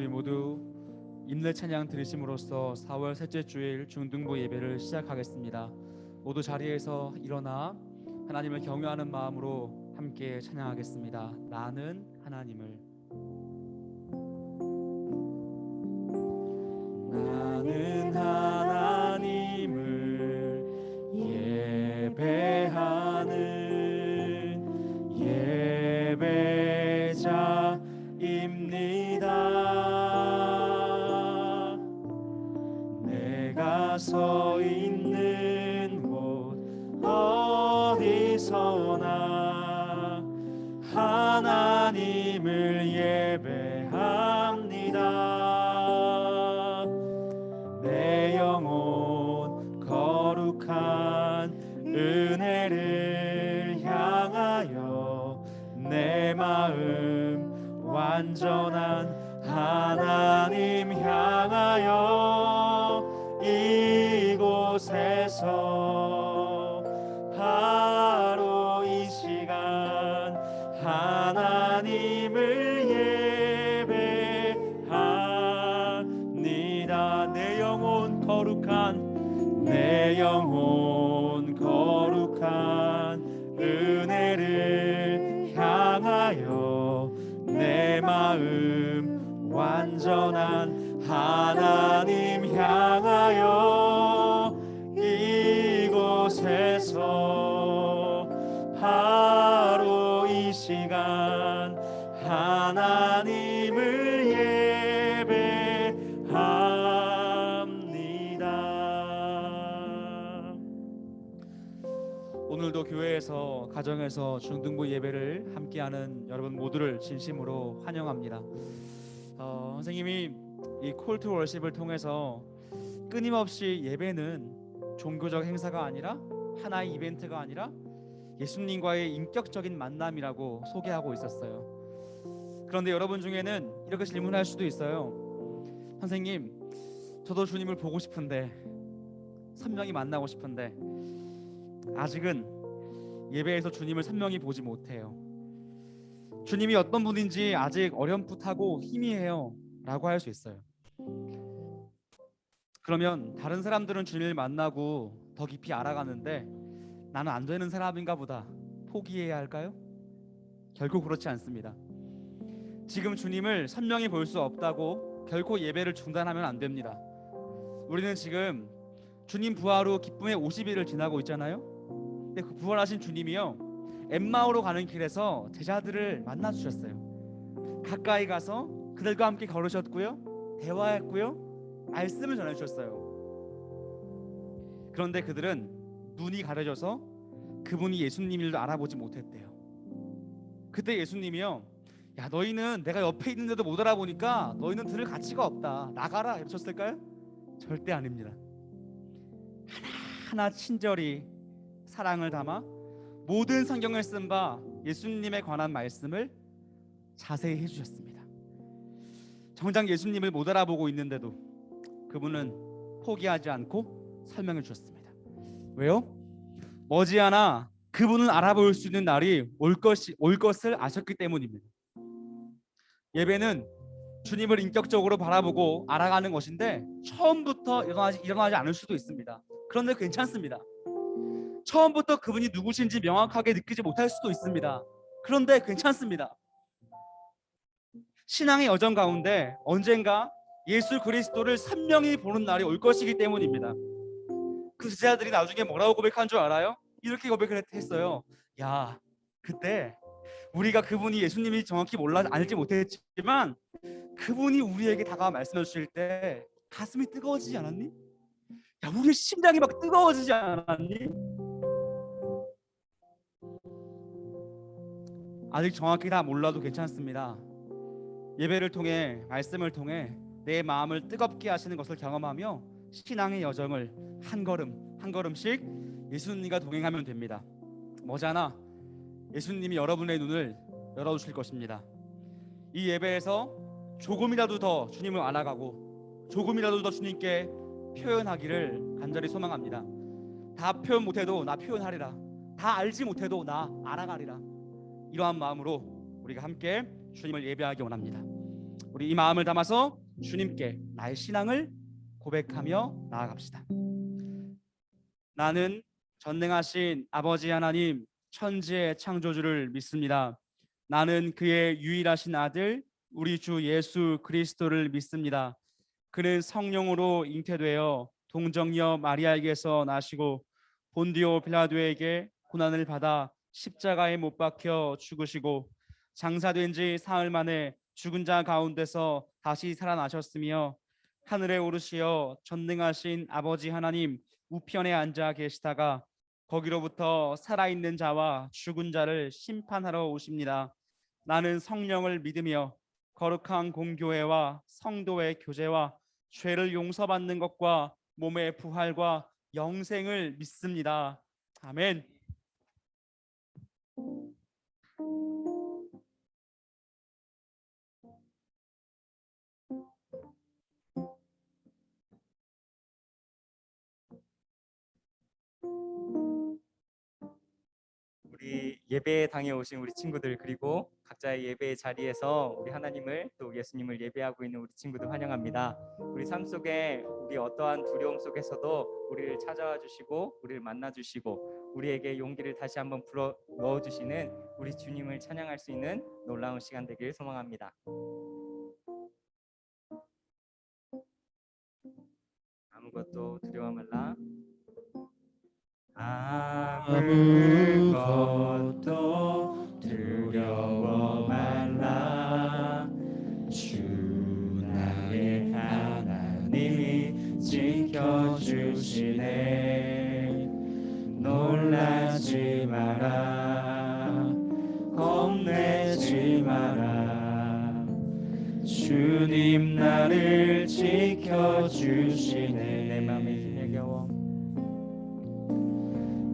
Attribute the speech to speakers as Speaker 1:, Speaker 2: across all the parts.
Speaker 1: 우리 모두 임내 찬양 들으심으로써 4월 셋째 주일 중등부 예배를 시작하겠습니다. 모두 자리에서 일어나 하나님을 경외하는 마음으로 함께 찬양하겠습니다. 나는 하나님을. 나는 하나님을 예배하는 예배자입니다. 내가 서 있는 곳 어디서나 하나님을 예배합니다. 내 영혼 거룩한 은혜를 향하여 내 마음 완전한 하나님 향하여 이곳에서 바로 이 시간 하나님을 예배합니다. 내 영혼 거룩한 은혜를 향하여 내 마음 완전한 하나님 향하여 이곳에서 바로 이 시간 하나님을 예배합니다. 오늘도 교회에서 가정에서 중등부 예배를 함께하는 여러분 모두를 진심으로 환영합니다. 선생님이 이 콜 투 월십을 통해서 끊임없이 예배는 종교적 행사가 아니라 하나의 이벤트가 아니라 예수님과의 인격적인 만남이라고 소개하고 있었어요. 그런데 여러분 중에는 이렇게 질문할 수도 있어요. 선생님, 저도 주님을 보고 싶은데, 선명히 만나고 싶은데 아직은 예배에서 주님을 선명히 보지 못해요. 주님이 어떤 분인지 아직 어렴풋하고 희미해요 라고 할 수 있어요. 그러면 다른 사람들은 주님을 만나고 더 깊이 알아가는데 나는 안 되는 사람인가 보다 포기해야 할까요? 결코 그렇지 않습니다. 지금 주님을 선명히 볼 수 없다고 결코 예배를 중단하면 안 됩니다. 우리는 지금 주님 부활 후 기쁨의 50일을 지나고 있잖아요. 근데 그 부활하신 주님이요, 엠마오로 가는 길에서 제자들을 만나 주셨어요. 가까이 가서 그들과 함께 걸으셨고요, 대화했고요, 말씀을 전해 주셨어요. 그런데 그들은 눈이 가려져서 그분이 예수님인 줄 알아보지 못했대요. 그때 예수님이요, 야, 너희는 내가 옆에 있는데도 못 알아보니까 너희는 들을 가치가 없다, 나가라 이러셨을까요? 절대 아닙니다. 하나하나 친절히 사랑을 담아 모든 성경을 쓴 바 예수님에 관한 말씀을 자세히 해주셨습니다. 정작 예수님을 못 알아보고 있는데도 그분은 포기하지 않고 설명해 주셨습니다. 왜요? 머지않아 그분을 알아볼 수 있는 날이 올 것을 아셨기 때문입니다. 예배는 주님을 인격적으로 바라보고 알아가는 것인데 처음부터 일어나지 않을 수도 있습니다. 그런데 괜찮습니다. 처음부터 그분이 누구신지 명확하게 느끼지 못할 수도 있습니다. 그런데 괜찮습니다. 신앙의 여정 가운데 언젠가 예수 그리스도를 선명히 보는 날이 올 것이기 때문입니다. 그 제자들이 나중에 뭐라고 고백한 줄 알아요? 이렇게 고백을 했어요. 야, 그때 우리가 그분이 예수님이 정확히 알지 못했지만 그분이 우리에게 다가와 말씀해 주실 때 가슴이 뜨거워지지 않았니? 야, 우리 심장이 막 뜨거워지지 않았니? 아직 정확히 다 몰라도 괜찮습니다. 예배를 통해, 말씀을 통해 내 마음을 뜨겁게 하시는 것을 경험하며 신앙의 여정을 한 걸음 한 걸음씩 예수님과 동행하면 됩니다. 머지않아 예수님이 여러분의 눈을 열어주실 것입니다. 이 예배에서 조금이라도 더 주님을 알아가고 조금이라도 더 주님께 표현하기를 간절히 소망합니다. 다 표현 못해도 나 표현하리라, 다 알지 못해도 나 알아가리라. 이러한 마음으로 우리가 함께 주님을 예배하기 원합니다. 우리 이 마음을 담아서 주님께 나의 신앙을 고백하며 나아갑시다. 나는 전능하신 아버지 하나님, 천지의 창조주를 믿습니다. 나는 그의 유일하신 아들 우리 주 예수 그리스도를 믿습니다. 그는 성령으로 잉태되어 동정녀 마리아에게서 나시고 본디오 빌라도에게 고난을 받아 십자가에 못 박혀 죽으시고 장사된 지 사흘 만에 죽은 자 가운데서 다시 살아나셨으며 하늘에 오르시어 전능하신 아버지 하나님 우편에 앉아 계시다가 거기로부터 살아있는 자와 죽은 자를 심판하러 오십니다. 나는 성령을 믿으며 거룩한 공교회와 성도의 교제와 죄를 용서받는 것과 몸의 부활과 영생을 믿습니다. 아멘.
Speaker 2: 우리 예배당에 오신 우리 친구들, 그리고 각자의 예배 자리에서 우리 하나님을 또 예수님을 예배하고 있는 우리 친구들 환영합니다. 우리 삶 속에 우리 어떠한 두려움 속에서도 우리를 찾아와 주시고 우리를 만나 주시고 우리에게 용기를 다시 한번 불어 넣어 주시는 우리 주님을 찬양할 수 있는 놀라운 시간 되길 소망합니다. 아무것도 두려워 말라. 아무것도 두려워 말라. 주 나의 하나님이 지켜주시네. 놀라지 마라. 겁내지 마라. 주님 나를 지켜주시네. 내 맘에 힘에 겨워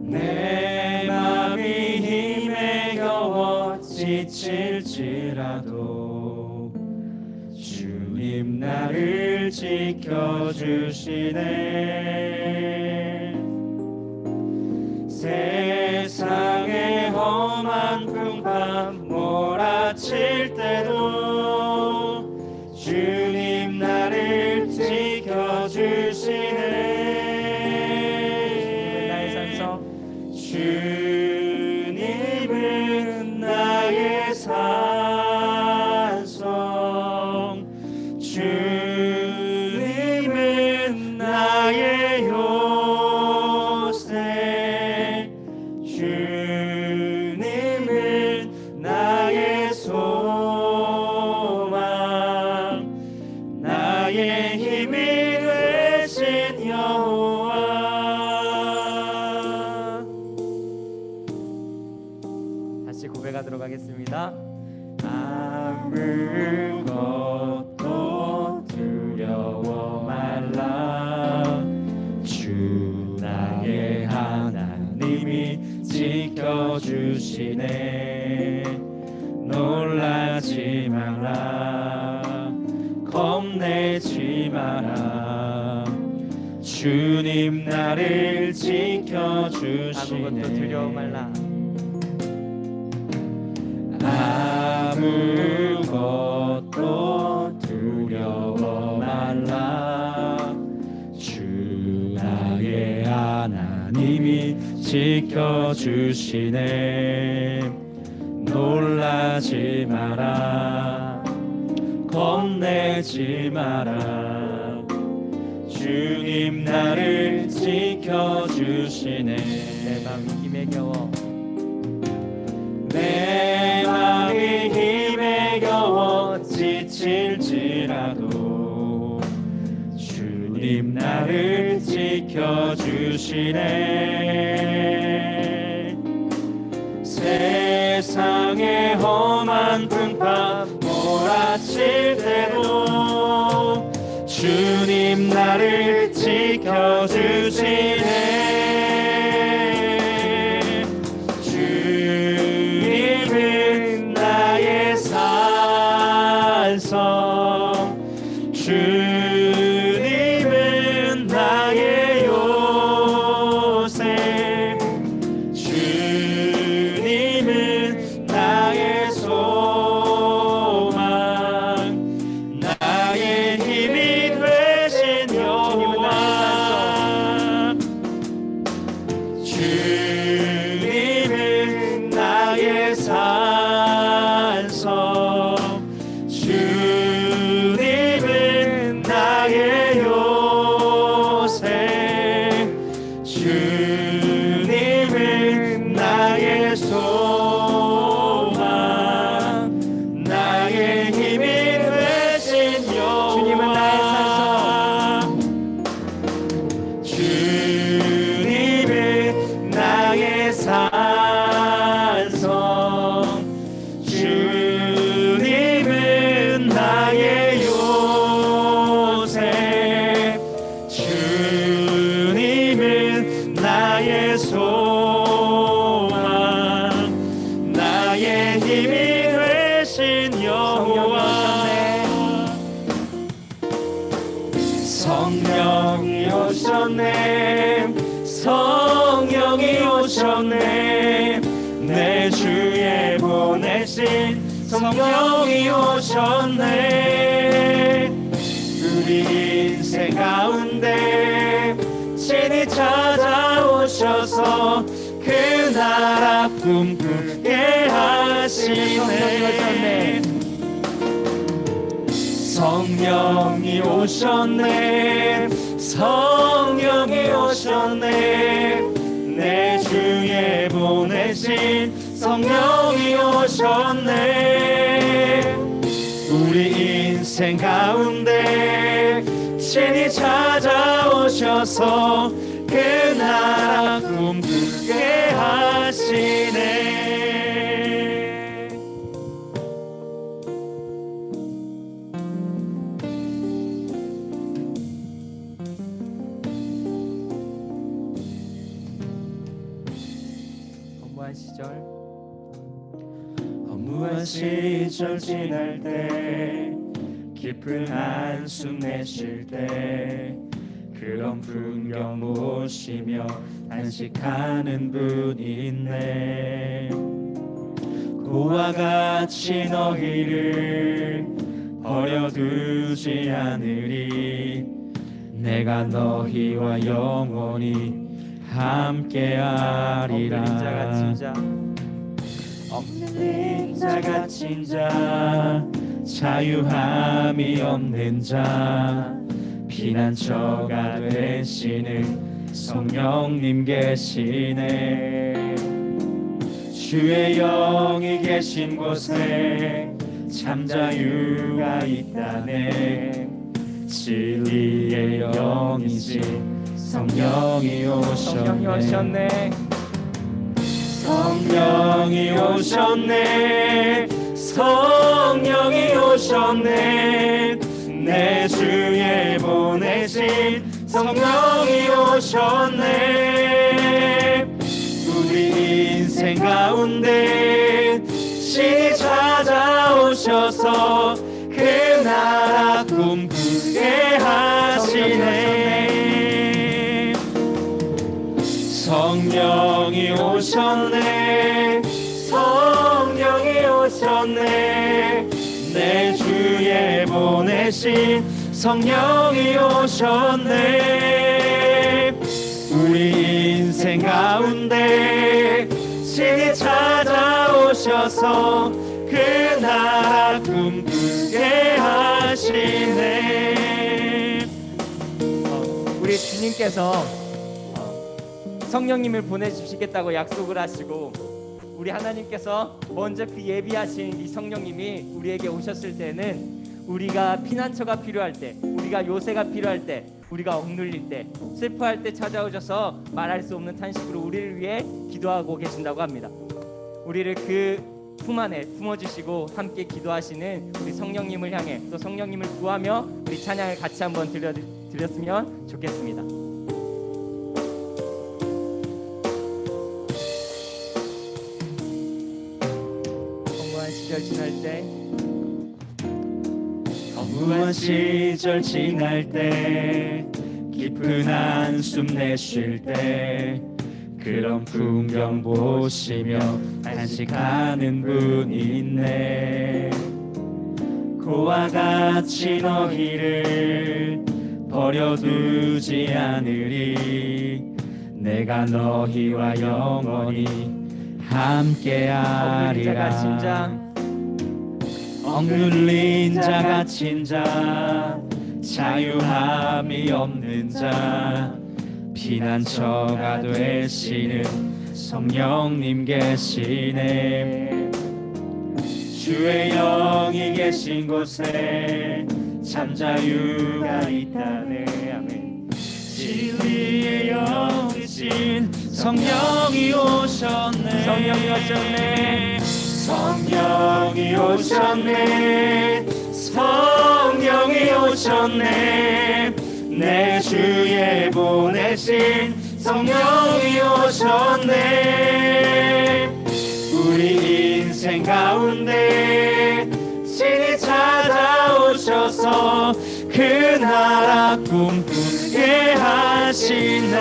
Speaker 2: 내 맘이 힘에 겨워 지칠지라도 주님 나를 지켜주시네. 세상의 험한 풍파 몰아칠 때도 주님 나를 지켜주시네. 주님은 나의 산성, 주님은 나의 요새, 주님은 나의 소망, 나의 힘이 되신 여호와. 고백하도록 하겠습니다. 아무것도 두려워 말라. 주 나의 하나님이 지켜주시네. 놀라지 마라. 겁내지 마라. 주님 나를 지켜주시네. 아무것도 두려워 말라. 아무것도 두려워 말라. 주 나의 하나님이 지켜주시네. 놀라지 마라. 겁내지 마라. 주님 나를 지켜주시네. 내 맘이 힘에 겨워 내 맘이 힘에 겨워 지칠지라도 주님 나를 지켜주시네. 세상의 험한 풍파 몰아칠 때도 주님 나를 지켜주시네. 주님은 나의 요새, 주님은 나의 소망,
Speaker 1: 주님은 나의 소망, 나의 힘이 되신 여호와.
Speaker 2: 주님은 나의
Speaker 1: 주님은 나의 산성, 주님은 나의 요새, 주님은 나의 소망, 나의 힘이 되신 여호와. 성령이 오셨네, 성령이 오셨네, 내 주에 보내신 성령이 오셨네. 우리 인생 가운데 친히 찾아오셔서 그 나라 꿈꾸게 하시네. 성령이 오셨네, 성령이 오셨네, 내 주에 보내신 성령이 오셨네. 우리 인생 가운데 친히 찾아오셔서 그 나라 꿈꾸게 하시네. 허무한 시절 지날 때, 깊은 한숨 내쉴 때, 그런 풍경 보시며 단식하는 분이 있네. 고와 같이 너희를 버려두지 않으리. 내가 너희와 영원히 함께하리라. 없는 자 갇힌 자, 자유함이 없는 자, 피난처가 되시는 성령님 계시네. 주의 영이 계신 곳에 참 자유가 있다네. 진리의 영이지 성령이 오셨네. 성령이 오셨네, 성령이 오셨네, 내 주에 보내신 성령이 오셨네. 우리 인생 가운데 친히 찾아오셔서 그 나라 꿈꾸게 하시네. 성령이 오셨네, 성령이 오셨네, 내 주에 보내신 성령이 오셨네. 우리 인생 가운데 친히 찾아오셔서 그 나라 꿈꾸게 하시네.
Speaker 2: 우리 주님께서 성령님을 보내주시겠다고 약속을 하시고, 우리 하나님께서 먼저 그 예비하신 이 성령님이 우리에게 오셨을 때는 우리가 피난처가 필요할 때, 우리가 요새가 필요할 때, 우리가 억눌릴 때, 슬퍼할 때 찾아오셔서 말할 수 없는 탄식으로 우리를 위해 기도하고 계신다고 합니다. 우리를 그 품 안에 품어주시고 함께 기도하시는 우리 성령님을 향해, 또 성령님을 구하며 우리 찬양을 같이 한번 드렸으면 좋겠습니다.
Speaker 1: 허무한 시절 지날 때, 깊은 한숨 내쉴 때, 그런 풍경 보시며 단식하는 분이 있네. 고와 같이 너희를 버려두지 않으리. 내가 너희와 영원히 함께하리라. 억눌린 자 갇힌 자, 자유함이 없는 자, 피난처가 되시는 성령님 계시네. 주의 영이 계신 곳에 참 자유가 있다네. 아멘. 진리의 영이신 성령이 오셨네.
Speaker 2: 성령이 오셨네.
Speaker 1: 성령이 오셨네. 성령이 오셨네. 내 주에 보내신 성령이 오셨네. 우리 인생 가운데 신이 찾아오셔서 그 나라 꿈꾸게 하시네.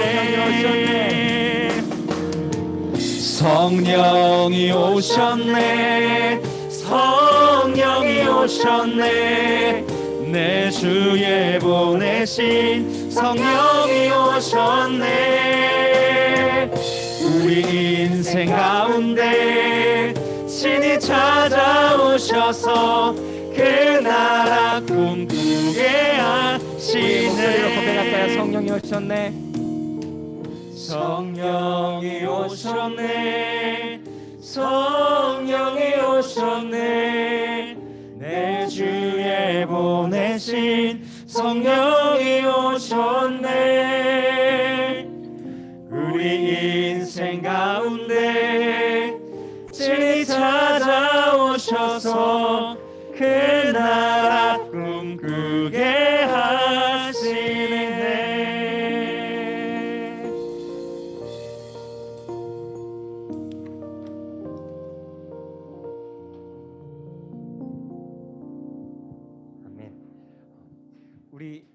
Speaker 1: 성령이 오셨네. 성령이 오셨네. 내 주에 보내신 성령이 오셨네. 우리 인생 가운데 신이 찾아오셔서 그 나라 꿈꾸게 하시네.
Speaker 2: 고백할까요? 성령이 오셨네.
Speaker 1: 성령이 오셨네. 성령이 오셨네. 내 주에 보내신 성령이 오셨네. 우리 인생 가운데 진이 찾아오셔서 그 나라 꿈꾸게 하시네.
Speaker 2: 아멘. 우리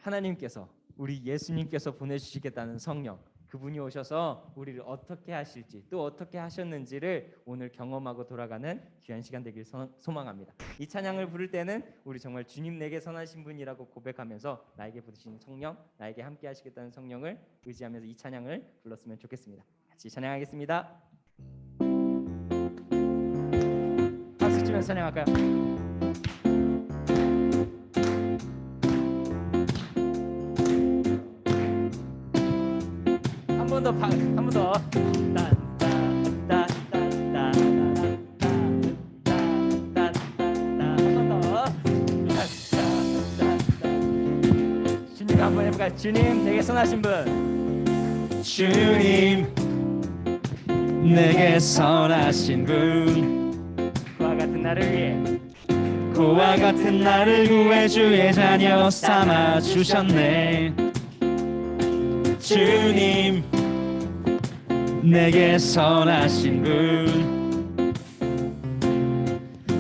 Speaker 2: 하나님께서, 우리 예수님께서 보내주시겠다는 성령, 그분이 오셔서 우리를 어떻게 하실지, 또 어떻게 하셨는지를 오늘 경험하고 돌아가는 귀한 시간 되길 소망합니다. 이 찬양을 부를 때는 우리 정말 주님 내게 선하신 분이라고 고백하면서 나에게 부으신 성령, 나에게 함께 하시겠다는 성령을 의지하면서 이 찬양을 불렀으면 좋겠습니다. 같이 찬양하겠습니다. 박수 치면서 찬양할까요? 한 번 더. 주님 한번 해볼까요? 주님 내게 선하신 분.
Speaker 1: 주님 내게 선하신 분.
Speaker 2: 그와 같은 나를 위해,
Speaker 1: 그와 같은 나를 구해 주의 자녀 삼아 주셨네. 주님 내게 선하신 분.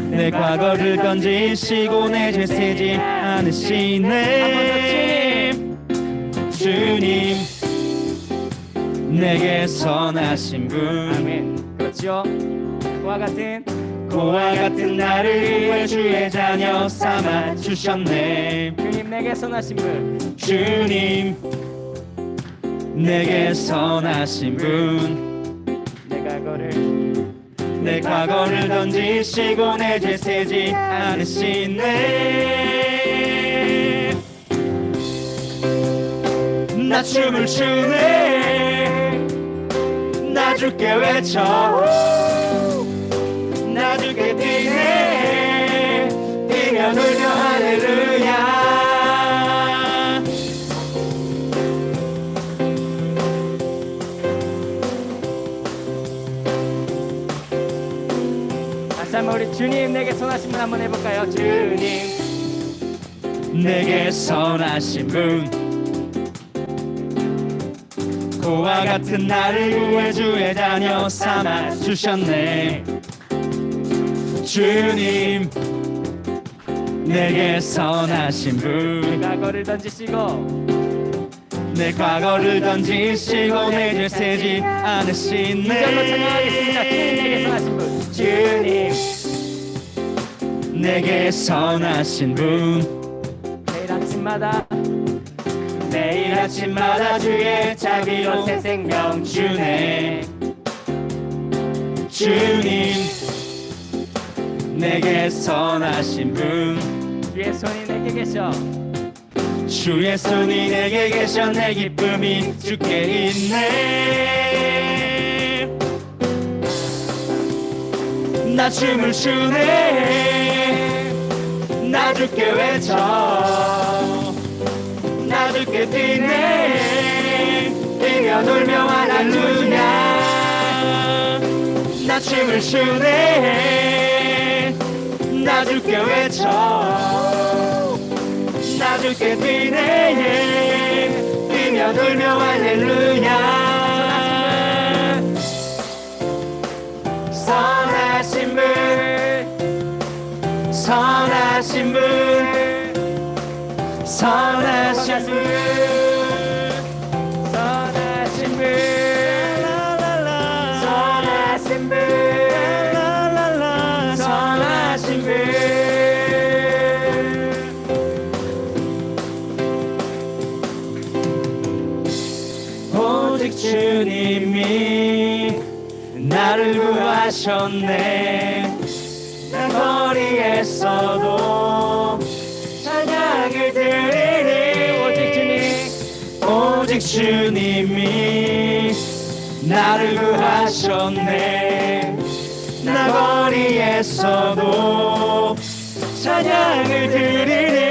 Speaker 1: 내 과거를 던지시고 내 죄 세지 않으시네. 주님 내게 선하신 분.
Speaker 2: 아멘. 그렇지요. 그와 같은
Speaker 1: 나를 위해 주의 자녀 삼아 주셨네.
Speaker 2: 주님 내게 선하신 분.
Speaker 1: 주님 내게 선하신 분. 내 과거를 던지시고 내 죄 세지 않으시네. 나 춤을 추네. 나 주께 외쳐. 나 주께 뛰네. 뛰며 울며 할렐루야.
Speaker 2: 다시 한번 우리 주님 내게 선하신 분 한번 해볼까요? 주님
Speaker 1: 내게 선하신 분. 그와 같은 나를 구해 주의 자녀 삼아 주셨네. 주님 내게 선하신 분. 내 과거를 던지시고 내 죄 세지 않으시네.
Speaker 2: 이절로 찬양하겠습니다. 주님 내게 선하신 분.
Speaker 1: 주님 내게 선하신 분.
Speaker 2: 매일 아침마다
Speaker 1: 주의 자비로
Speaker 2: 새 생명
Speaker 1: 주네. 주님 내게 선하신 분.
Speaker 2: 주의 손이 내게 계셔.
Speaker 1: 주의 손이 내게 계셔 내 기쁨이 주께 있네. 나 춤을 추네. 나 주께 외쳐. 나 주께 뛰네. 뛰며 놀며 할렐루야. 나 춤을 추네. 나 주께 외쳐. 나 주께 뛰네. 뛰며 놀며 할렐루야. 선하신 분, 선하신 분, 선하신 분, 선하신 분, 선하신 분, 선하신 분. 오직 주님이 나를 구하셨네. 나 거리에서도 찬양을 드리니. 오직 주님이 나를 구하셨네. 나 거리에서도 찬양을 드리니.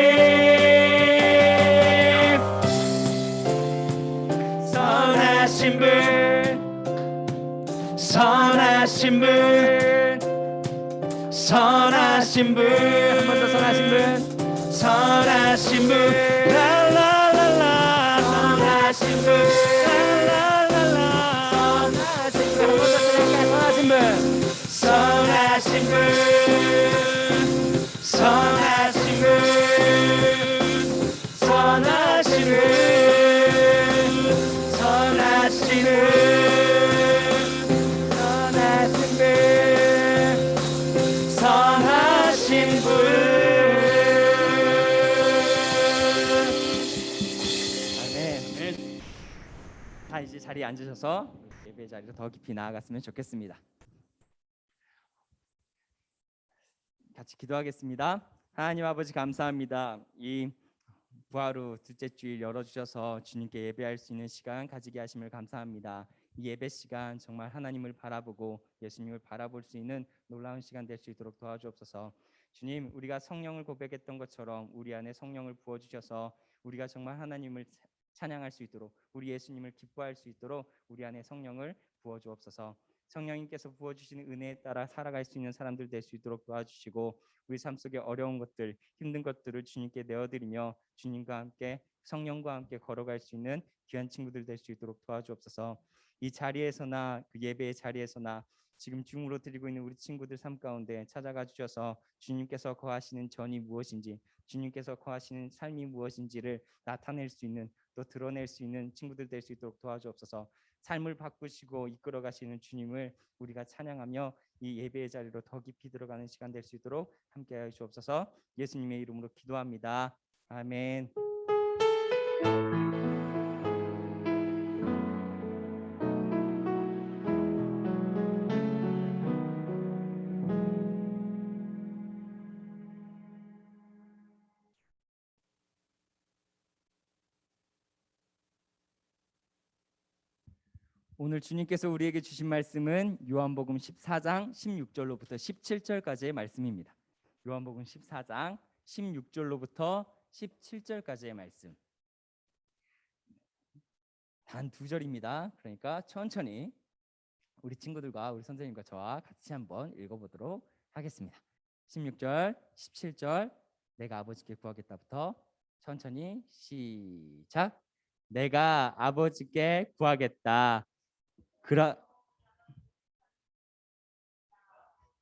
Speaker 1: 선하신 분, 선하신 분, 선하신 분, 한 번 더 선하신 분, 선하신 분, 라라라라, 선하신 분, 라라라라, 선하신 분, 선하신 분, 선하신 분, 선하신 분, 선하신 분, 선하신 분.
Speaker 2: 다 이제 자리에 앉으셔서 예배 자리로 더 깊이 나아갔으면 좋겠습니다. 같이 기도하겠습니다. 하나님 아버지 감사합니다. 이 부활 후 둘째 주일 열어주셔서 주님께 예배할 수 있는 시간 가지게 하심을 감사합니다. 이 예배 시간 정말 하나님을 바라보고 예수님을 바라볼 수 있는 놀라운 시간 될 수 있도록 도와주옵소서. 주님, 우리가 성령을 고백했던 것처럼 우리 안에 성령을 부어주셔서 우리가 정말 하나님을 찬양할 수 있도록, 우리 예수님을 기뻐할 수 있도록 우리 안에 성령을 부어주옵소서. 성령님께서 부어주시는 은혜에 따라 살아갈 수 있는 사람들 될 수 있도록 도와주시고, 우리 삶 속에 어려운 것들, 힘든 것들을 주님께 내어드리며 주님과 함께, 성령과 함께 걸어갈 수 있는 귀한 친구들 될 수 있도록 도와주옵소서. 이 자리에서나 그 예배의 자리에서나 지금 줌으로 드리고 있는 우리 친구들 삶 가운데 찾아가 주셔서 주님께서 거하시는 전이 무엇인지, 주님께서 거하시는 삶이 무엇인지를 나타낼 수 있는, 또 드러낼 수 있는 친구들 될 수 있도록 도와주옵소서. 삶을 바꾸시고 이끌어 가시는 주님을 우리가 찬양하며 이 예배의 자리로 더 깊이 들어가는 시간 될 수 있도록 함께하여 주옵소서. 예수님의 이름으로 기도합니다. 아멘. 오늘 주님께서 우리에게 주신 말씀은 요한복음 14장 16절로부터 17절까지의 말씀입니다. 요한복음 14장 16절로부터 17절까지의 말씀. 단 2절입니다. 그러니까 천천히 우리 친구들과 우리 선생님과 저와 같이 한번 읽어보도록 하겠습니다. 16절, 17절, 내가 아버지께 구하겠다부터 천천히 시작. 내가 아버지께 구하겠다.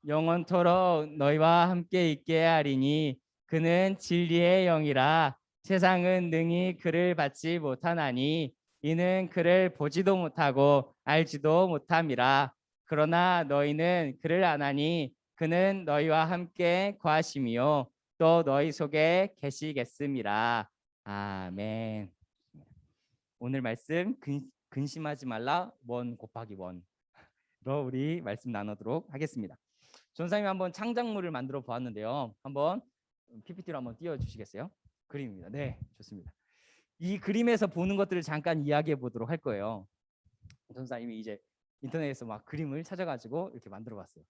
Speaker 2: 영원토록 너희와 함께 있게 하리니 그는 진리의 영이라. 세상은 능히 그를 받지 못하나니 이는 그를 보지도 못하고 알지도 못함이라. 그러나 너희는 그를 아나니 그는 너희와 함께 거하심이요 또 너희 속에 계시겠음이라. 아멘. 오늘 말씀 근심하지 말라 원 곱하기 원로 우리 말씀 나누도록 하겠습니다. 전사님이 한번 창작물을 만들어 보았는데요. 한번 PPT로 한번 띄워 주시겠어요? 그림입니다. 네, 좋습니다. 이 그림에서 보는 것들을 잠깐 이야기해 보도록 할 거예요. 전사님이 이제 인터넷에서 막 그림을 찾아가지고 이렇게 만들어봤어요.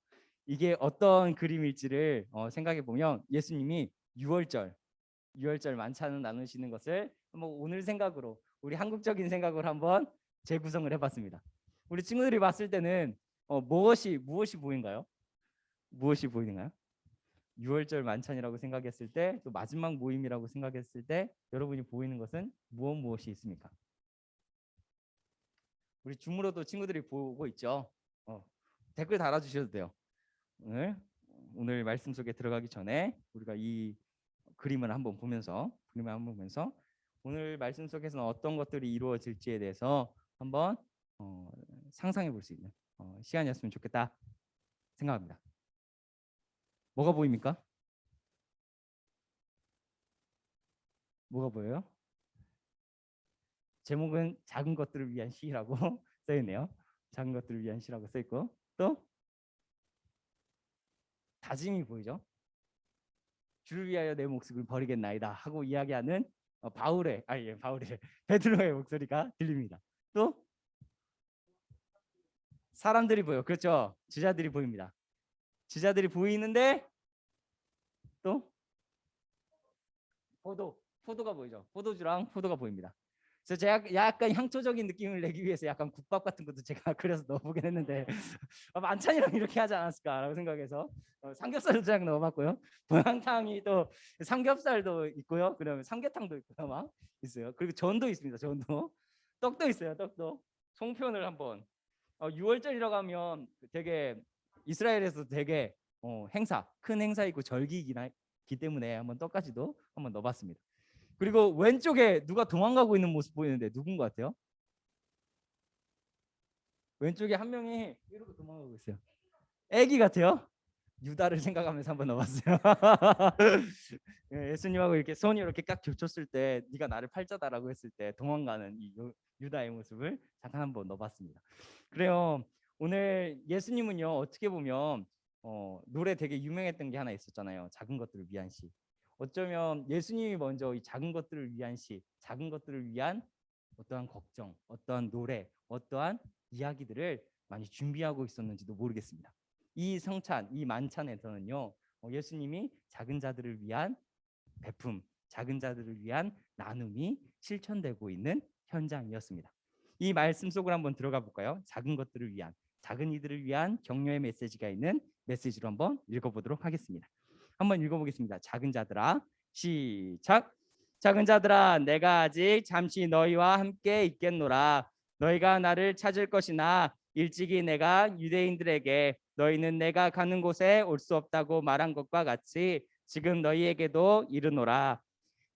Speaker 2: 이게 어떤 그림일지를 생각해 보면 예수님이 6월절 만찬을 나누시는 것을 한번 오늘 생각으로 우리 한국적인 생각으로 한번 재구성을 해봤습니다. 우리 친구들이 봤을 때는 무엇이 보인가요? 무엇이 보이는가요? 6월절 만찬이라고 생각했을 때, 또 마지막 모임이라고 생각했을 때 여러분이 보이는 것은 무엇이 있습니까? 우리 줌으로도 친구들이 보고 있죠. 댓글 달아주셔도 돼요. 오늘 말씀 속에 들어가기 전에 우리가 이 그림을 한번 보면서 오늘 말씀 속에서는 어떤 것들이 이루어질지에 대해서 한번 상상해 볼 수 있는 시간이었으면 좋겠다 생각합니다. 뭐가 보입니까? 뭐가 보여요? 제목은 작은 것들을 위한 시라고 써 있네요. 작은 것들을 위한 시라고 써 있고, 또 다짐이 보이죠? 주를 위하여 내 목숨을 버리겠나이다 하고 이야기하는 바울의 베드로의 목소리가 들립니다. 또 사람들이 보여. 그렇죠? 제자들이 보입니다. 제자들이 보이는데 또 포도가 보이죠. 포도주랑 포도가 보입니다. 그래서 제가 약간 향토적인 느낌을 내기 위해서 약간 국밥 같은 것도 제가 그래서 넣어보긴 했는데 만찬이랑 이렇게 하지 않았을까라고 생각해서 삼겹살도 쫙 넣어봤고요. 보양탕이 또 삼겹살도 있고요. 그다음에 삼계탕도 있고요. 막 있어요. 그리고 전도 있습니다. 전도. 떡도 있어요. 떡도. 송편을 한번 6월절이라고 하면 되게 이스라엘에서 되게 큰 행사이고 절기이기 때문에 한번 떡까지도 한번 넣어봤습니다. 그리고 왼쪽에 누가 도망가고 있는 모습 보이는데 누군 것 같아요? 왼쪽에 한 명이 이러고 도망가고 있어요. 애기 같아요. 유다를 생각하면서 한번 넣어봤어요. 예수님하고 이렇게 손이 이렇게 딱 겹쳤을 때 네가 나를 팔자다라고 했을 때 도망가는 이 유다의 모습을 잠깐 한번 넣어봤습니다. 그래요. 오늘 예수님은요 어떻게 보면 노래 되게 유명했던 게 하나 있었잖아요. 작은 것들을 위한 시. 어쩌면 예수님이 먼저 이 작은 것들을 위한 시, 작은 것들을 위한 어떠한 걱정, 어떠한 노래, 어떠한 이야기들을 많이 준비하고 있었는지도 모르겠습니다. 이 성찬, 이 만찬에서는요 예수님이 작은 자들을 위한 베품, 작은 자들을 위한 나눔이 실천되고 있는 현장이었습니다. 이 말씀 속으로 한번 들어가 볼까요? 작은 것들을 위한, 작은 이들을 위한 격려의 메시지가 있는 메시지로 한번 읽어보도록 하겠습니다. 한번 읽어보겠습니다. 작은 자들아, 시작. 작은 자들아, 내가 아직 잠시 너희와 함께 있겠노라. 너희가 나를 찾을 것이나 일찍이 내가 유대인들에게 너희는 내가 가는 곳에 올 수 없다고 말한 것과 같이 지금 너희에게도 이르노라.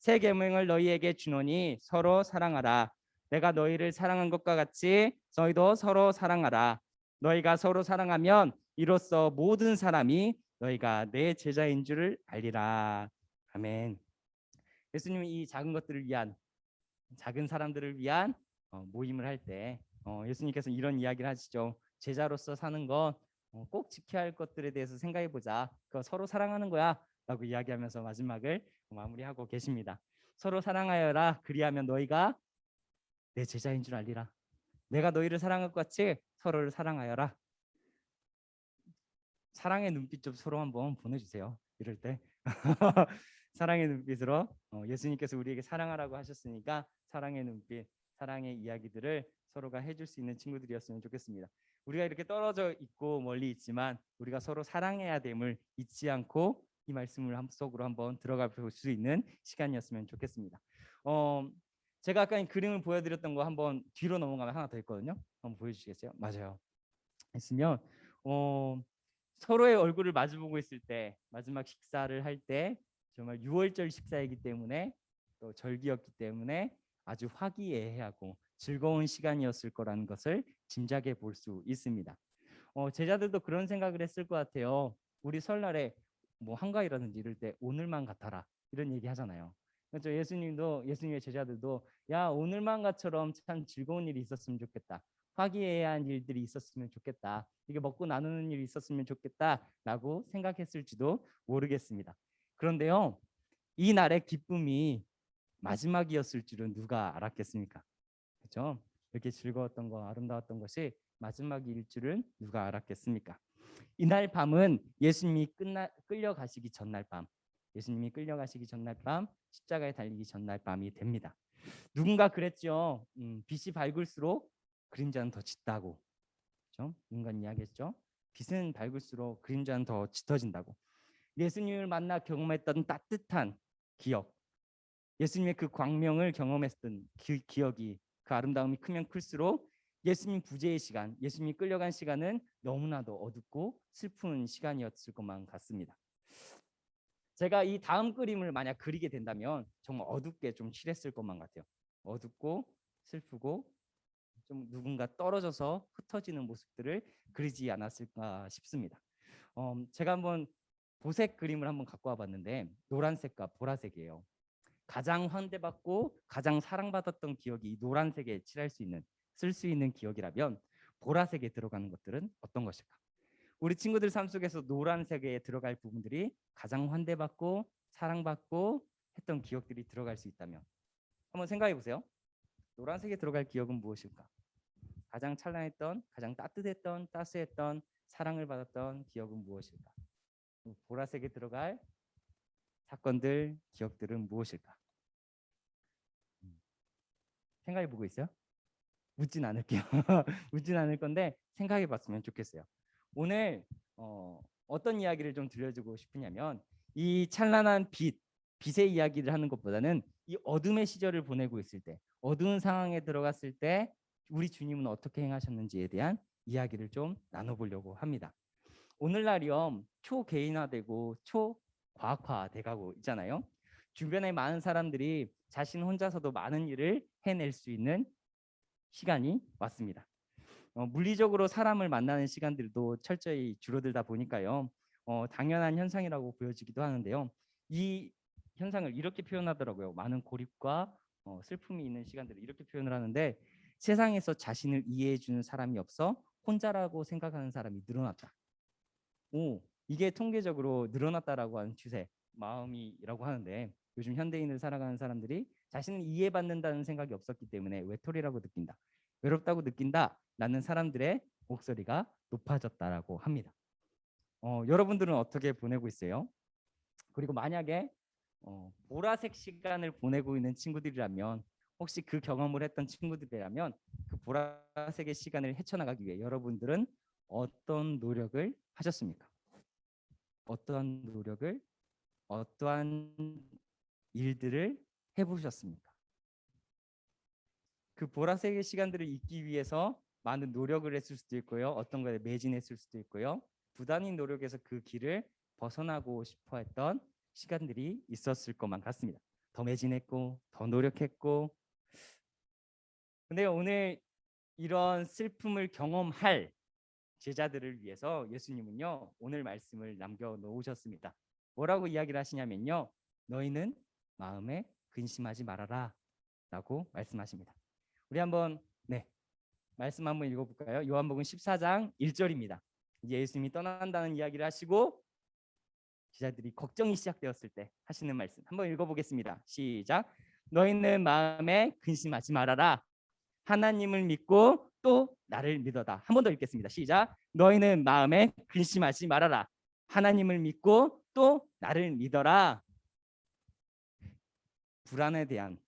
Speaker 2: 새 계명을 너희에게 주노니 서로 사랑하라. 내가 너희를 사랑한 것과 같이 너희도 서로 사랑하라. 너희가 서로 사랑하면 이로써 모든 사람이 너희가 내 제자인 줄을 알리라. 아멘. 예수님이 이 작은 것들을 위한, 작은 사람들을 위한 모임을 할 때 예수님께서 이런 이야기를 하시죠. 제자로서 사는 건 꼭 지켜야 할 것들에 대해서 생각해 보자. 그거 서로 사랑하는 거야 라고 이야기하면서 마지막을 마무리하고 계십니다. 서로 사랑하여라. 그리하면 너희가 내 제자인 줄 알리라. 내가 너희를 사랑할 것 같이 서로를 사랑하여라. 사랑의 눈빛 좀 서로 한번 보내주세요. 이럴 때 사랑의 눈빛으로 예수님께서 우리에게 사랑하라고 하셨으니까 사랑의 눈빛, 사랑의 이야기들을 서로가 해줄 수 있는 친구들이었으면 좋겠습니다. 우리가 이렇게 떨어져 있고 멀리 있지만 우리가 서로 사랑해야 됨을 잊지 않고 이 말씀을 속으로 한번 들어가 볼 수 있는 시간이었으면 좋겠습니다. 제가 아까 그림을 보여드렸던 거 한번 뒤로 넘어가면 하나 더 있거든요. 한번 보여주시겠어요? 맞아요. 있으면 서로의 얼굴을 마주보고 있을 때 마지막 식사를 할 때 정말 6월절 식사이기 때문에 또 절기였기 때문에 아주 화기애애하고 즐거운 시간이었을 거라는 것을 짐작해 볼 수 있습니다. 제자들도 그런 생각을 했을 것 같아요. 우리 설날에 뭐 한가위라든지 이럴 때 오늘만 같아라 이런 얘기 하잖아요. 그렇죠. 예수님의 제자들도 야 오늘만 같처럼 참 즐거운 일이 있었으면 좋겠다. 화기애애한 일들이 있었으면 좋겠다. 이게 먹고 나누는 일이 있었으면 좋겠다라고 생각했을지도 모르겠습니다. 그런데요, 이 날의 기쁨이 마지막이었을 줄은 누가 알았겠습니까? 그렇죠? 이렇게 즐거웠던 거, 아름다웠던 것이 마지막일 줄은 누가 알았겠습니까? 이날 밤은 예수님이 끌려가시기 전날 밤, 예수님이 끌려가시기 전날 밤, 십자가에 달리기 전날 밤이 됩니다. 누군가 그랬죠. 빛이 밝을수록 그림자는 더 짙다고. 그렇죠? 누군가 이야기했죠. 빛은 밝을수록 그림자는 더 짙어진다고. 예수님을 만나 경험했던 따뜻한 기억, 예수님의 그 광명을 경험했던 기억이, 그 아름다움이 크면 클수록 예수님 부재의 시간, 예수님이 끌려간 시간은 너무나도 어둡고 슬픈 시간이었을 것만 같습니다. 제가 이 다음 그림을 만약 그리게 된다면 정말 어둡게 좀 칠했을 것만 같아요. 어둡고 슬프고 좀 누군가 떨어져서 흩어지는 모습들을 그리지 않았을까 싶습니다. 제가 한번 보색 그림을 한번 갖고 와봤는데 노란색과 보라색이에요. 가장 환대받고 가장 사랑받았던 기억이 이 노란색에 칠할 수 있는, 쓸 수 있는 기억이라면 보라색에 들어가는 것들은 어떤 것일까? 우리 친구들 삶 속에서 노란색에 들어갈 부분들이 가장 환대받고 사랑받고 했던 기억들이 들어갈 수 있다면 한번 생각해 보세요. 노란색에 들어갈 기억은 무엇일까? 가장 찬란했던, 가장 따뜻했던, 따스했던, 사랑을 받았던 기억은 무엇일까? 보라색에 들어갈 사건들, 기억들은 무엇일까? 생각해 보고 있어요? 묻진 않을게요. 묻진 않을 건데 생각해 봤으면 좋겠어요. 오늘 어떤 이야기를 좀 들려주고 싶으냐면 이 찬란한 빛의 이야기를 하는 것보다는 이 어둠의 시절을 보내고 있을 때, 어두운 상황에 들어갔을 때 우리 주님은 어떻게 행하셨는지에 대한 이야기를 좀 나눠보려고 합니다. 오늘날이요 초개인화되고 초과학화돼가고 있잖아요. 주변에 많은 사람들이 자신 혼자서도 많은 일을 해낼 수 있는 시간이 왔습니다. 물리적으로 사람을 만나는 시간들도 철저히 줄어들다 보니까요. 당연한 현상이라고 보여지기도 하는데요. 이 현상을 이렇게 표현하더라고요. 많은 고립과 슬픔이 있는 시간들을 이렇게 표현을 하는데 세상에서 자신을 이해해 주는 사람이 없어 혼자라고 생각하는 사람이 늘어났다. 이게 통계적으로 늘어났다라고 하는 추세, 마음이라고 하는데 요즘 현대인을 살아가는 사람들이 자신을 이해받는다는 생각이 없었기 때문에 외톨이라고 느낀다, 외롭다고 느낀다라는 사람들의 목소리가 높아졌다라고 합니다. 여러분들은 어떻게 보내고 있어요? 그리고 만약에 보라색 시간을 보내고 있는 친구들이라면 혹시 그 경험을 했던 친구들이라면 그 보라색의 시간을 헤쳐나가기 위해 여러분들은 어떤 노력을 하셨습니까? 어떠한 노력을, 어떠한 일들을 해보셨습니까? 그 보라색의 시간들을 잊기 위해서 많은 노력을 했을 수도 있고요. 어떤 거에 매진했을 수도 있고요. 부단히 노력해서 그 길을 벗어나고 싶어 했던 시간들이 있었을 것만 같습니다. 더 매진했고 더 노력했고. 근데 오늘 이런 슬픔을 경험할 제자들을 위해서 예수님은요 오늘 말씀을 남겨놓으셨습니다. 뭐라고 이야기를 하시냐면요, 너희는 마음에 근심하지 말아라 라고 말씀하십니다. 우리 한번 말씀 한번 읽어볼까요? 요한복음 14장 1절입니다. 이제 예수님이 떠난다는 이야기를 하시고 제자들이 걱정이 시작되었을 때 하시는 말씀 한번 읽어보겠습니다. 시작. 너희는 마음에 근심하지 말아라. 하나님을 믿고 또 나를 믿어다. 한 번 더 읽겠습니다. 시작. 너희는 마음에 근심하지 말아라. 하나님을 믿고 또 나를 믿어라. 불안에 대한,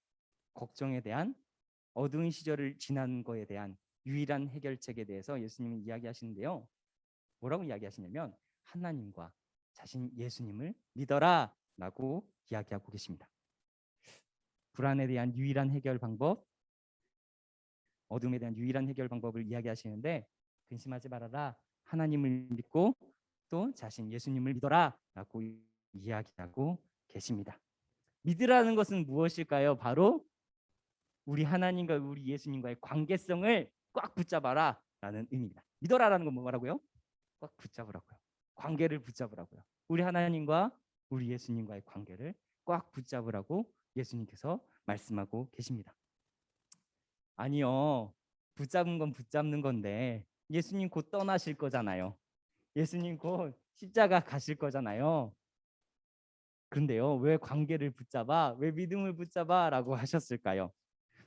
Speaker 2: 걱정에 대한, 어두운 시절을 지난 거에 대한 유일한 해결책에 대해서 예수님이 이야기하시는데요. 뭐라고 이야기하시냐면 하나님과 자신 예수님을 믿어라 라고 이야기하고 계십니다. 불안에 대한 유일한 해결 방법, 어둠에 대한 유일한 해결 방법을 이야기하시는데 근심하지 말아라. 하나님을 믿고 또 자신 예수님을 믿어라 라고 이야기하고 계십니다. 믿으라는 것은 무엇일까요? 바로 우리 하나님과 우리 예수님과의 관계성을 꽉 붙잡아라 라는 의미입니다. 믿어라라는 건 뭐라고요? 꽉 붙잡으라고요. 관계를 붙잡으라고요. 우리 하나님과 우리 예수님과의 관계를 꽉 붙잡으라고 예수님께서 말씀하고 계십니다. 아니요, 붙잡은 건 붙잡는 건데 예수님 곧 떠나실 거잖아요. 예수님 곧 십자가 가실 거잖아요. 그런데요, 왜 관계를 붙잡아? 왜 믿음을 붙잡아? 라고 하셨을까요?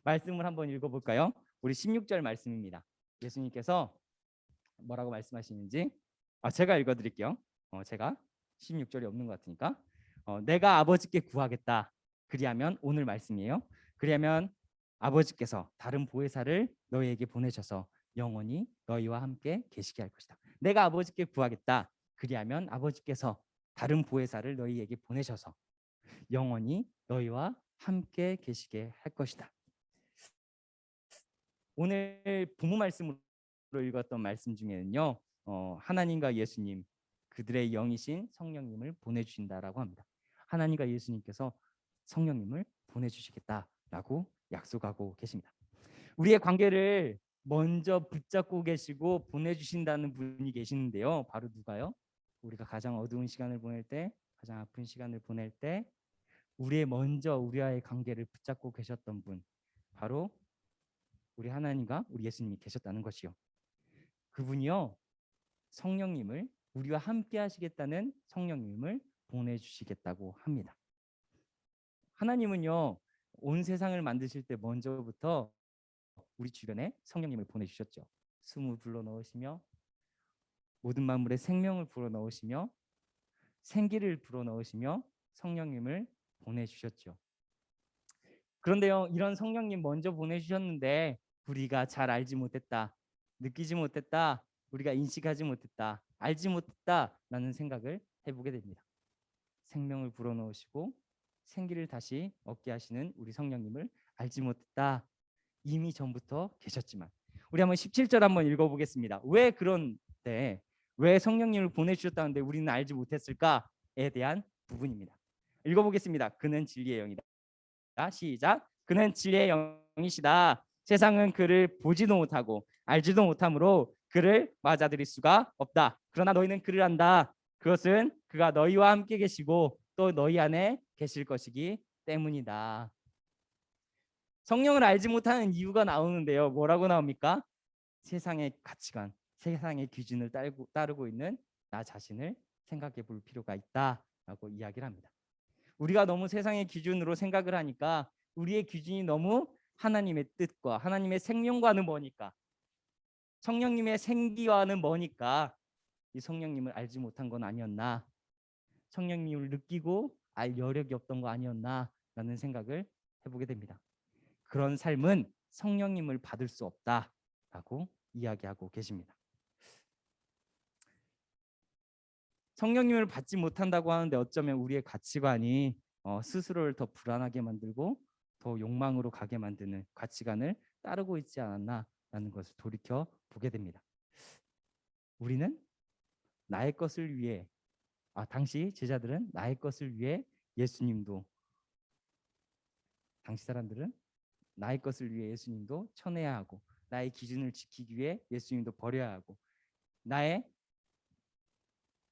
Speaker 2: 말씀을 한번 읽어볼까요? 우리 16절 말씀입니다. 예수님께서 뭐라고 말씀하시는지 제가 읽어드릴게요. 제가 16절이 없는 것 같으니까 내가 아버지께 구하겠다. 그리하면 오늘 말씀이에요. 그리하면 아버지께서 다른 보혜사를 너희에게 보내셔서 영원히 너희와 함께 계시게 할 것이다. 내가 아버지께 구하겠다. 그리하면 아버지께서 다른 보혜사를 너희에게 보내셔서 영원히 너희와 함께 계시게 할 것이다. 오늘 본문 말씀으로 읽었던 말씀 중에는요, 하나님과 예수님, 그들의 영이신 성령님을 보내주신다라고 합니다. 하나님과 예수님께서 성령님을 보내주시겠다라고 약속하고 계십니다. 우리의 관계를 먼저 붙잡고 계시고 보내주신다는 분이 계시는데요. 바로 누가요? 우리가 가장 어두운 시간을 보낼 때, 가장 아픈 시간을 보낼 때 우리와의 관계를 붙잡고 계셨던 분, 바로 우리 하나님과 우리 예수님이 계셨다는 것이요. 그분이요, 성령님을, 우리와 함께 하시겠다는 성령님을 보내주시겠다고 합니다. 하나님은요, 온 세상을 만드실 때 먼저부터 우리 주변에 성령님을 보내주셨죠. 숨을 불어넣으시며 모든 만물에 생명을 불어넣으시며 생기를 불어넣으시며 성령님을 보내주셨죠. 그런데요, 이런 성령님 먼저 보내주셨는데 우리가 잘 알지 못했다, 느끼지 못했다, 우리가 인식하지 못했다, 알지 못했다라는 생각을 해보게 됩니다. 생명을 불어넣으시고 생기를 다시 얻게 하시는 우리 성령님을 알지 못했다. 이미 전부터 계셨지만. 우리 한번 17절 한번 읽어보겠습니다. 왜 그런데, 왜 성령님을 보내주셨다는데 우리는 알지 못했을까에 대한 부분입니다. 읽어보겠습니다. 그는 진리의 영이다. 시작. 그는 진리의 영이시다. 세상은 그를 보지도 못하고 알지도 못하므로 그를 맞아들일 수가 없다. 그러나 너희는 그를 안다. 그것은 그가 너희와 함께 계시고 또 너희 안에 계실 것이기 때문이다. 성령을 알지 못하는 이유가 나오는데요. 뭐라고 나옵니까? 세상의 가치관, 세상의 기준을 따르고 있는 나 자신을 생각해 볼 필요가 있다라고 이야기를 합니다. 우리가 너무 세상의 기준으로 생각을 하니까 우리의 기준이 너무 하나님의 뜻과 하나님의 생명과는 머니까, 성령님의 생기와는 머니까 이 성령님을 알지 못한 건 아니었나, 성령님을 느끼고 알 여력이 없던 거 아니었나 라는 생각을 해보게 됩니다. 그런 삶은 성령님을 받을 수 없다라고 이야기하고 계십니다. 성령님을 받지 못한다고 하는데 어쩌면 우리의 가치관이 스스로를 더 불안하게 만들고 더 욕망으로 가게 만드는 가치관을 따르고 있지 않았나라는 것을 돌이켜 보게 됩니다. 우리는 나의 것을 위해, 당시 제자들은 나의 것을 위해 예수님도, 당시 사람들은 나의 것을 위해 예수님도 쳐내야 하고, 나의 기준을 지키기 위해 예수님도 버려야 하고, 나의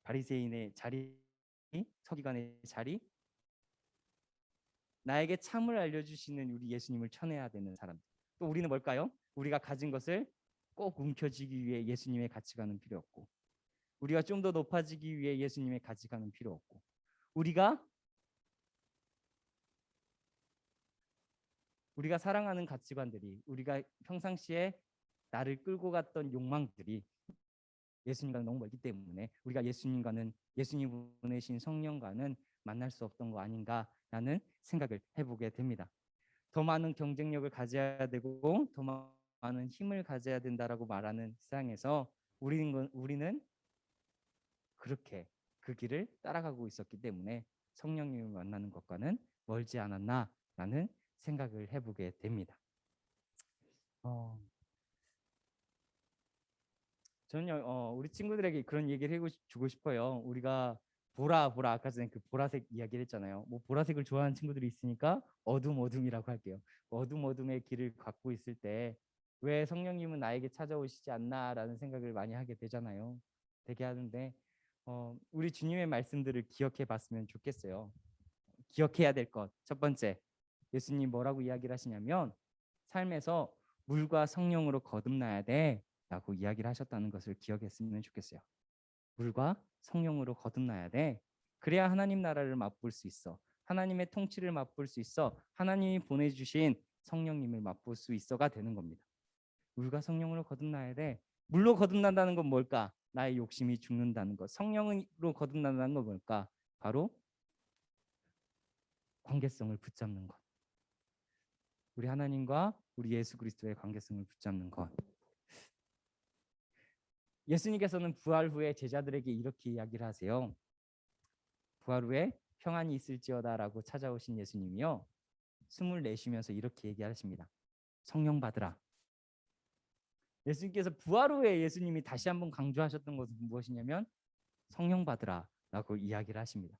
Speaker 2: 바리새인의 자리, 서기관의 자리, 나에게 참을 알려주시는 우리 예수님을 쳐내야 되는 사람. 또 우리는 뭘까요? 우리가 가진 것을 꼭 움켜쥐기 위해 예수님의 가치관은 필요 없고, 우리가 좀 더 높아지기 위해 예수님의 가치관은 필요 없고, 우리가 사랑하는 가치관들이, 우리가 평상시에 나를 끌고 갔던 욕망들이 예수님과는 너무 멀기 때문에 우리가 예수님 보내신 성령과는 만날 수 없던 거 아닌가라는 생각을 해보게 됩니다. 더 많은 경쟁력을 가져야 되고 더 많은 힘을 가져야 된다라고 말하는 세상에서 우리는 그렇게 그 길을 따라가고 있었기 때문에 성령님을 만나는 것과는 멀지 않았나라는 생각을 해보게 됩니다. 저는요, 우리 친구들에게 그런 얘기를 해주고 싶어요. 우리가 보라 아까 전에 그 보라색 이야기를 했잖아요. 뭐 보라색을 좋아하는 친구들이 있으니까 어둠이라고 할게요. 어둠의 길을 갖고 있을 때 왜 성령님은 나에게 찾아오시지 않나라는 생각을 많이 하게 되잖아요. 되게 하는데 우리 주님의 말씀들을 기억해 봤으면 좋겠어요. 기억해야 될 것, 첫 번째, 예수님 뭐라고 이야기를 하시냐면 삶에서 물과 성령으로 거듭나야 돼 라고 이야기를 하셨다는 것을 기억했으면 좋겠어요. 물과 성령으로 거듭나야 돼. 그래야 하나님 나라를 맛볼 수 있어. 하나님의 통치를 맛볼 수 있어. 하나님이 보내주신 성령님을 맛볼 수 있어가 되는 겁니다. 우리가 성령으로 거듭나야 돼. 물로 거듭난다는 건 뭘까? 나의 욕심이 죽는다는 것. 성령으로 거듭난다는 건 뭘까? 바로 관계성을 붙잡는 것. 우리 하나님과 우리 예수 그리스도의 관계성을 붙잡는 것. 예수님께서는 부활 후에 제자들에게 이렇게 이야기를 하세요. 부활 후에 평안이 있을지어다라고 찾아오신 예수님이요, 숨을 내쉬면서 이렇게 얘기하십니다. 성령 받으라. 예수님께서 부활 후에 예수님이 다시 한번 강조하셨던 것은 무엇이냐면 성령 받으라라고 이야기를 하십니다.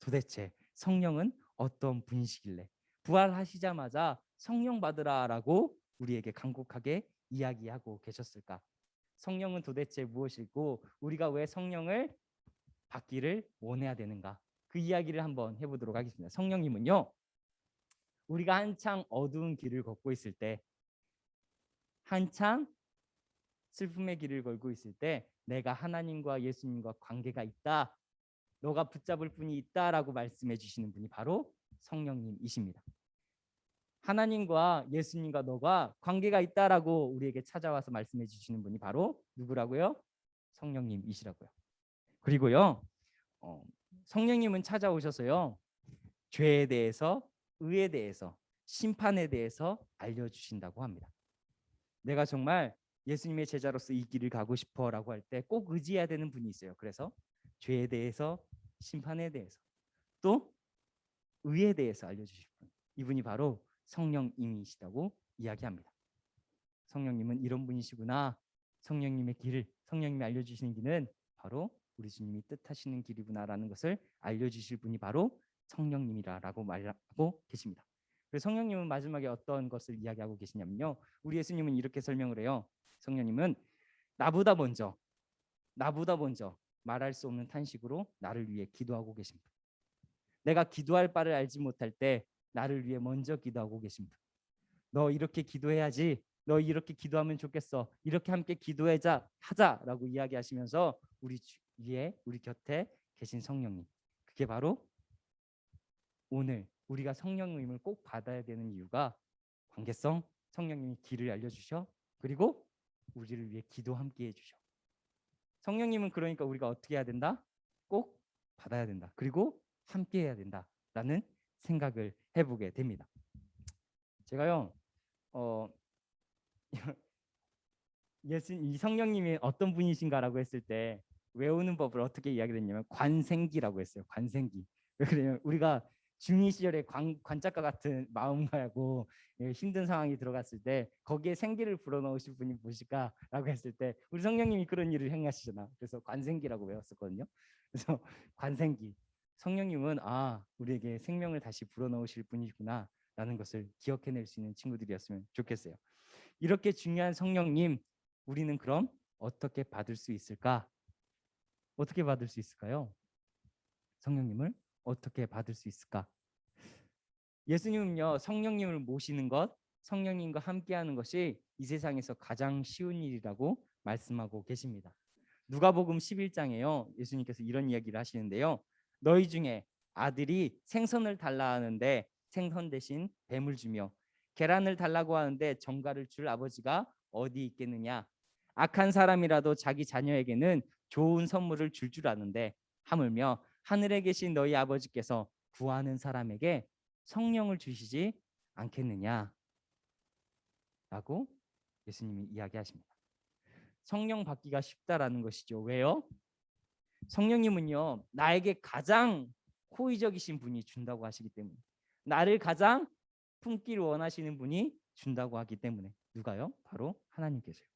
Speaker 2: 도대체 성령은 어떤 분이시길래 부활하시자마자 성령 받으라라고 우리에게 간곡하게 이야기하고 계셨을까? 성령은 도대체 무엇이고 우리가 왜 성령을 받기를 원해야 되는가? 그 이야기를 한번 해보도록 하겠습니다. 성령님은요, 우리가 한창 어두운 길을 걷고 있을 때, 한창 슬픔의 길을 걸고 있을 때 내가 하나님과 예수님과 관계가 있다, 너가 붙잡을 분이 있다라고 말씀해 주시는 분이 바로 성령님이십니다. 하나님과 예수님과 너가 관계가 있다라고 우리에게 찾아와서 말씀해 주시는 분이 바로 누구라고요? 성령님이시라고요. 그리고요, 성령님은 찾아오셔서요, 죄에 대해서, 의에 대해서, 심판에 대해서 알려주신다고 합니다. 내가 정말 예수님의 제자로서 이 길을 가고 싶어라고 할 때 꼭 의지해야 되는 분이 있어요. 그래서 죄에 대해서, 심판에 대해서, 또 의에 대해서 알려주실 분, 이분이 바로 성령님이시다고 이야기합니다. 성령님은 이런 분이시구나. 성령님의 길을, 성령님이 알려주시는 길은 바로 우리 주님이 뜻하시는 길이구나라는 것을 알려주실 분이 바로 성령님이라고 말하고 계십니다. 그래서 성령님은 마지막에 어떤 것을 이야기하고 계시냐면요, 우리 예수님은 이렇게 설명을 해요. 성령님은 나보다 먼저 말할 수 없는 탄식으로 나를 위해 기도하고 계십니다. 내가 기도할 바를 알지 못할 때 나를 위해 먼저 기도하고 계십니다. 너 이렇게 기도해야지, 너 이렇게 기도하면 좋겠어, 이렇게 함께 하자라고 이야기하시면서 우리 위에, 우리 곁에 계신 성령님, 그게 바로 오늘 우리가 성령님을 꼭 받아야 되는 이유가 관계성. 성령님이 길을 알려주셔, 그리고 우리를 위해 기도 함께 해주셔. 성령님은 그러니까 우리가 어떻게 해야 된다? 꼭 받아야 된다, 그리고 함께 해야 된다라는 생각을 해보게 됩니다. 제가요, 이 성령님이 어떤 분이신가라고 했을 때 외우는 법을 어떻게 이야기를 했냐면 관생기라고 했어요. 관생기. 왜 그러냐면 우리가 중2 시절에 관짝과 같은 마음가고 힘든 상황이 들어갔을 때 거기에 생기를 불어넣으실 분이 무엇일까라고 했을 때 우리 성령님이 그런 일을 행하시잖아. 그래서 관생기라고 외웠었거든요. 그래서 관생기, 성령님은 우리에게 생명을 다시 불어넣으실 분이구나 라는 것을 기억해낼 수 있는 친구들이었으면 좋겠어요. 이렇게 중요한 성령님, 우리는 그럼 어떻게 받을 수 있을까? 어떻게 받을 수 있을까요? 성령님을 어떻게 받을 수 있을까? 예수님은요, 성령님을 모시는 것, 성령님과 함께하는 것이 이 세상에서 가장 쉬운 일이라고 말씀하고 계십니다. 누가복음 11장에요, 예수님께서 이런 이야기를 하시는데요, 너희 중에 아들이 생선을 달라 하는데 생선 대신 뱀을 주며 계란을 달라고 하는데 정갈을 줄 아버지가 어디 있겠느냐? 악한 사람이라도 자기 자녀에게는 좋은 선물을 줄 아는데 하물며 하늘에 계신 너희 아버지께서 구하는 사람에게 성령을 주시지 않겠느냐? 라고 예수님이 이야기하십니다. 성령 받기가 쉽다라는 것이죠. 왜요? 성령님은요, 나에게 가장 호의적이신 분이 준다고 하시기 때문에, 나를 가장 품기를 원하시는 분이 준다고 하기 때문에. 누가요? 바로 하나님께서요.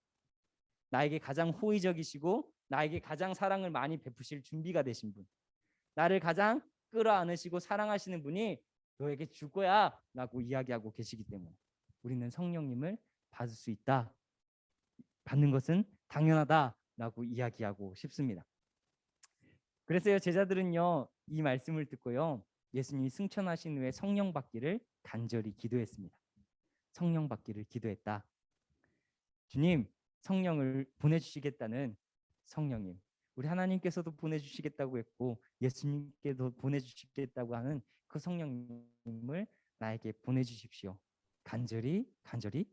Speaker 2: 나에게 가장 호의적이시고 나에게 가장 사랑을 많이 베푸실 준비가 되신 분, 나를 가장 끌어안으시고 사랑하시는 분이 너에게 줄 거야 라고 이야기하고 계시기 때문에 우리는 성령님을 받을 수 있다, 받는 것은 당연하다라고 이야기하고 싶습니다. 그래서요, 제자들은요, 이 말씀을 듣고요, 예수님이 승천하신 후에 성령 받기를 간절히 기도했습니다. 성령 받기를 기도했다. 주님, 성령을 보내주시겠다는 성령님, 우리 하나님께서도 보내주시겠다고 했고 예수님께도 보내주시겠다고 하는 그 성령님을 나에게 보내주십시오. 간절히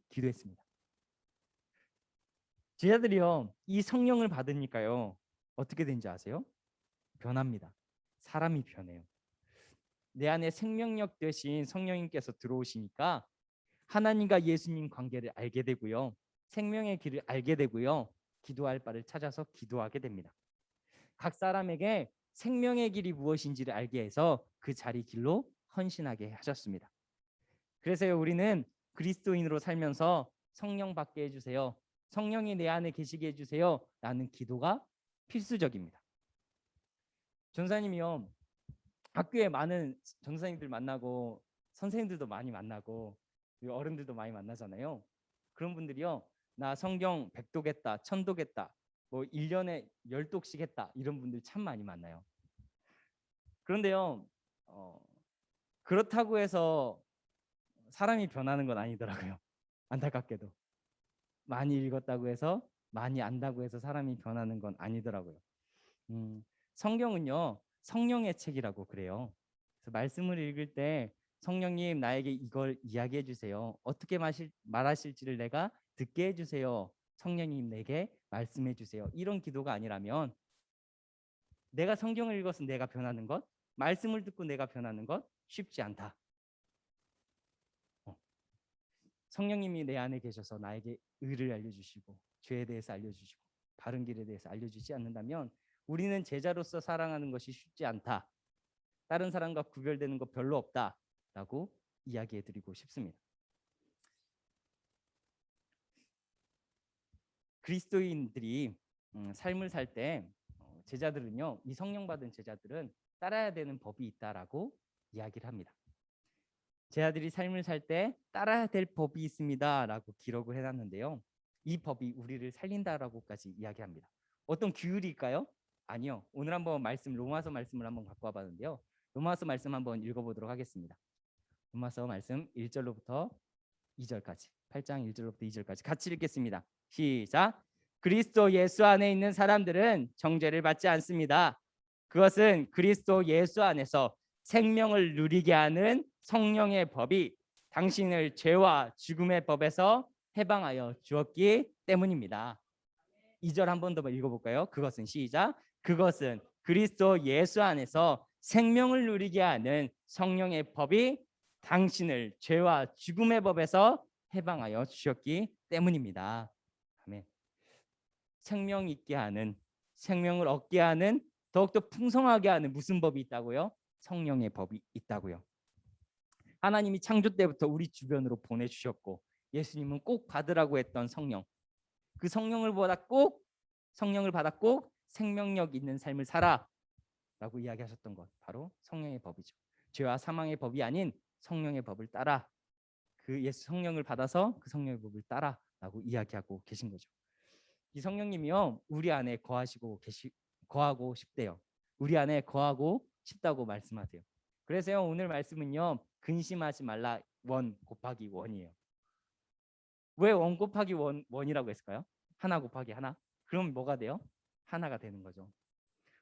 Speaker 2: 기도했습니다. 제자들이요, 이 성령을 받으니까요 어떻게 된지 아세요? 변합니다. 사람이 변해요. 내 안에 생명력 대신 성령님께서 들어오시니까 하나님과 예수님 관계를 알게 되고요, 생명의 길을 알게 되고요, 기도할 바를 찾아서 기도하게 됩니다. 각 사람에게 생명의 길이 무엇인지를 알게 해서 그 자리 길로 헌신하게 하셨습니다. 그래서 우리는 그리스도인으로 살면서 성령 받게 해주세요, 성령이 내 안에 계시게 해주세요 라는 기도가 필수적입니다. 전사님이요, 학교에 많은 전사님들 만나고 선생님들도 많이 만나고 어른들도 많이 만나잖아요. 그런 분들이요, 나 성경 100독 했다, 1000독 했다, 뭐 1년에 10독씩 했다, 이런 분들 참 많이 만나요. 그런데요, 그렇다고 해서 사람이 변하는 건 아니더라고요. 안타깝게도 많이 읽었다고 해서, 많이 안다고 해서 사람이 변하는 건 아니더라고요. 성경은요 성령의 책이라고 그래요. 그래서 말씀을 읽을 때 성령님 나에게 이걸 이야기해 주세요, 어떻게 말하실지를 내가 듣게 해주세요, 성령님 내게 말씀해 주세요, 이런 기도가 아니라면 내가 성경을 읽어서 내가 변하는 것, 말씀을 듣고 내가 변하는 것 쉽지 않다. 성령님이 내 안에 계셔서 나에게 의를 알려주시고 죄에 대해서 알려주시고 바른 길에 대해서 알려주지 않는다면 우리는 제자로서 살아가는 것이 쉽지 않다, 다른 사람과 구별되는 거 별로 없다라고 이야기해드리고 싶습니다. 그리스도인들이 삶을 살 때 제자들은요, 이 성령 받은 제자들은 따라야 되는 법이 있다라고 이야기를 합니다. 제자들이 삶을 살 때 따라야 될 법이 있습니다라고 기록을 해놨는데요, 이 법이 우리를 살린다라고까지 이야기합니다. 어떤 규율일까요? 아니요. 오늘 한번 로마서 말씀을 한번 갖고 와봤는데요, 로마서 말씀 한번 읽어보도록 하겠습니다. 로마서 말씀 1절로부터 2절까지, 8장 1절로부터 2절까지 같이 읽겠습니다. 시작. 그리스도 예수 안에 있는 사람들은 정죄를 받지 않습니다. 그것은 그리스도 예수 안에서 생명을 누리게 하는 성령의 법이 당신을 죄와 죽음의 법에서 해방하여 주었기 때문입니다. 2절 한 번 더 읽어볼까요? 그것은, 시작. 그것은 그리스도 예수 안에서 생명을 누리게 하는 성령의 법이 당신을 죄와 죽음의 법에서 해방하여 주셨기 때문입니다. 아멘. 생명 있게 하는, 생명을 얻게 하는, 더욱더 풍성하게 하는 무슨 법이 있다고요? 성령의 법이 있다고요. 하나님이 창조 때부터 우리 주변으로 보내주셨고 예수님은 꼭 받으라고 했던 성령, 그 성령을 받아 꼭 생명력 있는 삶을 살아 라고 이야기하셨던 것, 바로 성령의 법이죠. 죄와 사망의 법이 아닌 성령의 법을 따라, 그 예수 성령을 받아서 그 성령의 법을 따라 라고 이야기하고 계신 거죠. 이 성령님이요 우리 안에 거하고 싶대요. 우리 안에 거하고 싶다고 말씀하세요. 그래서요 오늘 말씀은요 근심하지 말라 1 곱하기 1이에요. 왜 1 곱하기 1이라고 했을까요? 하나 곱하기 하나. 그럼 뭐가 돼요? 하나가 되는 거죠.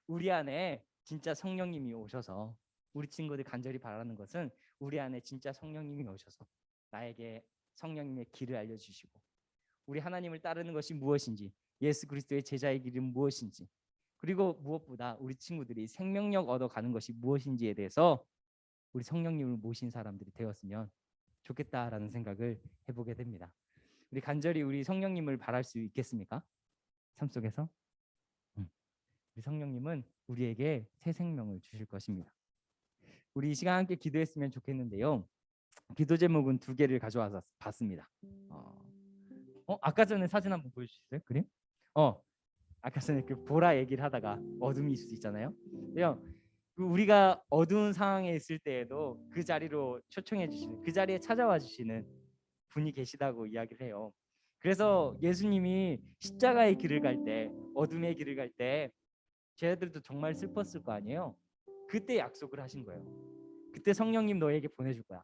Speaker 2: 우리 안에 진짜 성령님이 오셔서, 우리 친구들 간절히 바라는 것은 우리 안에 진짜 성령님이 오셔서 나에게 성령님의 길을 알려주시고 우리 하나님을 따르는 것이 무엇인지, 예수 그리스도의 제자의 길은 무엇인지, 그리고 무엇보다 우리 친구들이 생명력 얻어가는 것이 무엇인지에 대해서 우리 성령님을 모신 사람들이 되었으면 좋겠다라는 생각을 해보게 됩니다. 우리 간절히 우리 성령님을 바랄 수 있겠습니까? 삶 속에서 우리 성령님은 우리에게 새 생명을 주실 것입니다. 우리 이 시간 함께 기도했으면 좋겠는데요, 기도 제목은 2개를 가져와서 봤습니다. 아까 전에 사진 한번 보여주시겠어요? 그림? 아까 전에 그 보라 얘기를 하다가 어둠이 있을 수 있잖아요. 우리가 어두운 상황에 있을 때에도 그 자리로 초청해 주시는, 그 자리에 찾아와 주시는 분이 계시다고 이야기를 해요. 그래서 예수님이 십자가의 길을 갈 때, 어둠의 길을 갈 때 쟤들도 정말 슬펐을 거 아니에요. 그때 약속을 하신 거예요. 그때 성령님 너에게 보내줄 거야.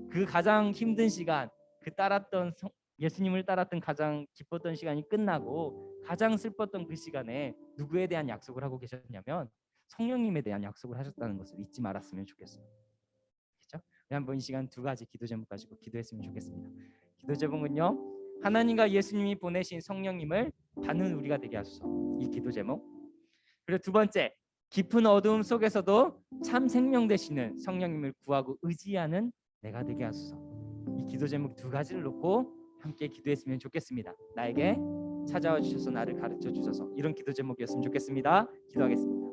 Speaker 2: 그 가장 힘든 시간, 그 따랐던 예수님을 따랐던 가장 기뻤던 시간이 끝나고 가장 슬펐던 그 시간에 누구에 대한 약속을 하고 계셨냐면 성령님에 대한 약속을 하셨다는 것을 잊지 말았으면 좋겠어요. 그렇죠? 우리 한번 이 시간 두 가지 기도 제목 가지고 기도했으면 좋겠습니다. 기도 제목은요, 하나님과 예수님이 보내신 성령님을 받는 우리가 되게 하소서. 이 기도 제목. 그리고 두 번째, 깊은 어두움 속에서도 참 생명 되시는 성령님을 구하고 의지하는 내가 되게 하소서. 이 기도 제목 두 가지를 놓고 함께 기도했으면 좋겠습니다. 나에게 찾아와 주셔서 나를 가르쳐 주셔서, 이런 기도 제목이었으면 좋겠습니다. 기도하겠습니다.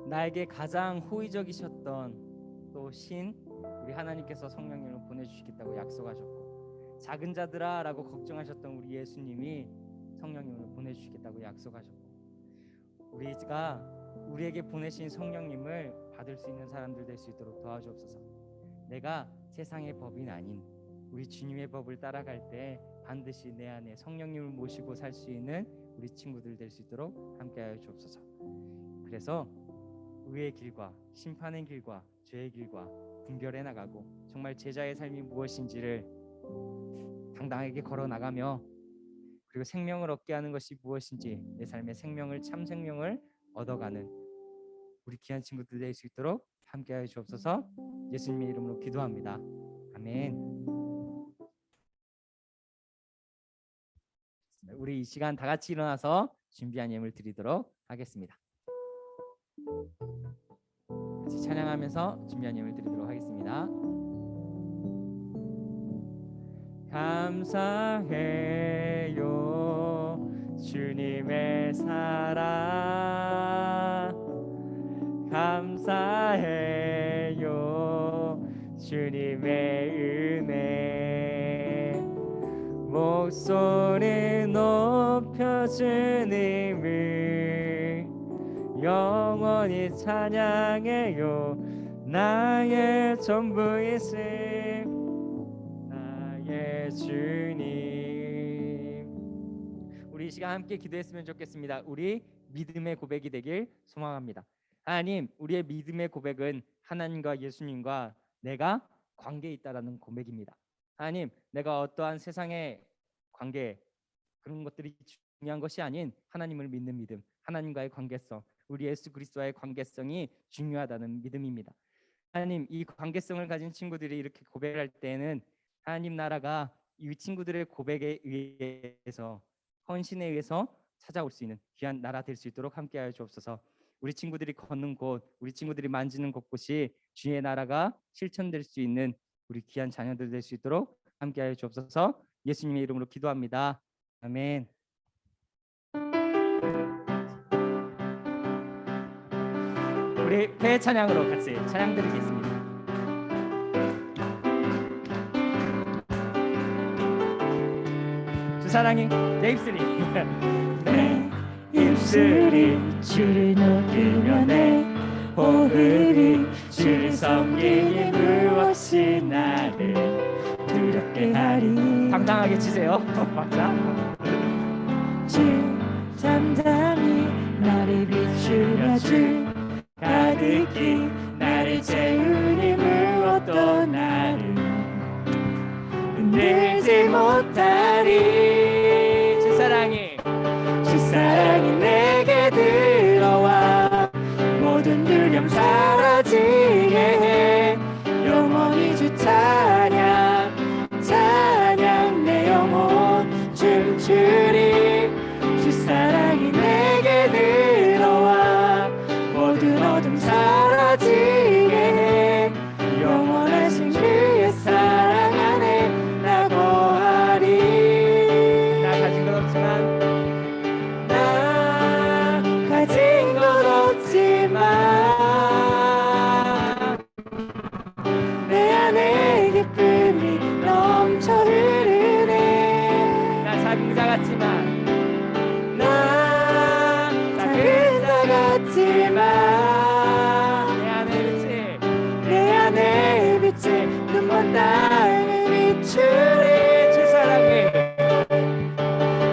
Speaker 2: 나에게 가장 호의적이셨던 또 신 우리 하나님께서 성령님을 보내주시겠다고 약속하셨고, 작은 자들아 라고 걱정하셨던 우리 예수님이 성령님을 보내주시겠다고 약속하셨고, 우리가 우리에게 보내신 성령님을 받을 수 있는 사람들 될 수 있도록 도와주옵소서. 내가 세상의 법인 아닌 우리 주님의 법을 따라갈 때 반드시 내 안에 성령님을 모시고 살 수 있는 우리 친구들 될 수 있도록 함께하여 주옵소서. 그래서 의의 길과 심판의 길과 죄의 길과 분별해 나가고 정말 제자의 삶이 무엇인지를 당당하게 걸어 나가며, 그리고 생명을 얻게 하는 것이 무엇인지 내 삶의 생명을, 참 생명을 얻어가는 우리 귀한 친구들 될 수 있도록 함께하여 주옵소서. 예수님의 이름으로 기도합니다. 아멘. 우리 이 시간 다 같이 일어나서 준비한 예물 드리도록 하겠습니다. 같이 찬양하면서 준비한 예물 드리도록 하겠습니다. 감사해요 주님의 사랑, 감사해요 주님의 은혜, 목소리 높여 주님을 영원히 찬양해요. 나의 전부이신 나의 주님. 우리 이 시간 함께 기도했으면 좋겠습니다. 우리 믿음의 고백이 되길 소망합니다. 하나님, 우리의 믿음의 고백은 하나님과 예수님과 내가 관계에 있다라는 고백입니다. 하나님, 내가 어떠한 세상의 관계, 그런 것들이 중요한 것이 아닌 하나님을 믿는 믿음, 하나님과의 관계성, 우리 예수 그리스도와의 관계성이 중요하다는 믿음입니다. 하나님, 이 관계성을 가진 친구들이 이렇게 고백할 때에는 하나님 나라가 이 친구들의 고백에 의해서, 헌신에 의해서 찾아올 수 있는 귀한 나라 될 수 있도록 함께하여 주옵소서. 우리 친구들이 걷는 곳, 우리 친구들이 만지는 곳곳이 주의 나라가 실천될 수 있는 우리 귀한 자녀들 될 수 있도록 함께하여 주옵소서. 예수님의 이름으로 기도합니다. 아멘. 우리 대찬양으로 같이 찬양 드리겠습니다. 주 사랑이 내 입술이 내 입술이 주를 높이며 내 호흡이 주를 섬기니 무엇이 나를 두렵게 하리. 당당하게 치세요. 박자.
Speaker 3: 주 담담히 나를 비추며 주 가득히 나를 채우니 무엇도 나를 흔들지 못하리.
Speaker 2: 주 사랑이
Speaker 3: 내게 들어와 모든 두려움 사라져 찬양 찬양 내 영혼 춤추리 주 사랑이 내게 들어와 모든 어둠 사라지게 해 영원하신 주의 사랑 안에 나 거하리
Speaker 2: 나 가진 것 없지만
Speaker 3: 나 가진 것 없지만 내 안에 기쁨이 넘쳐 흐르네
Speaker 2: 나 작은 자 같지만
Speaker 3: 나 작은 자 같지만
Speaker 2: 내 안에 빛이
Speaker 3: 내 안에 빛이 눈먼 땅을 비추리
Speaker 2: 주 사랑이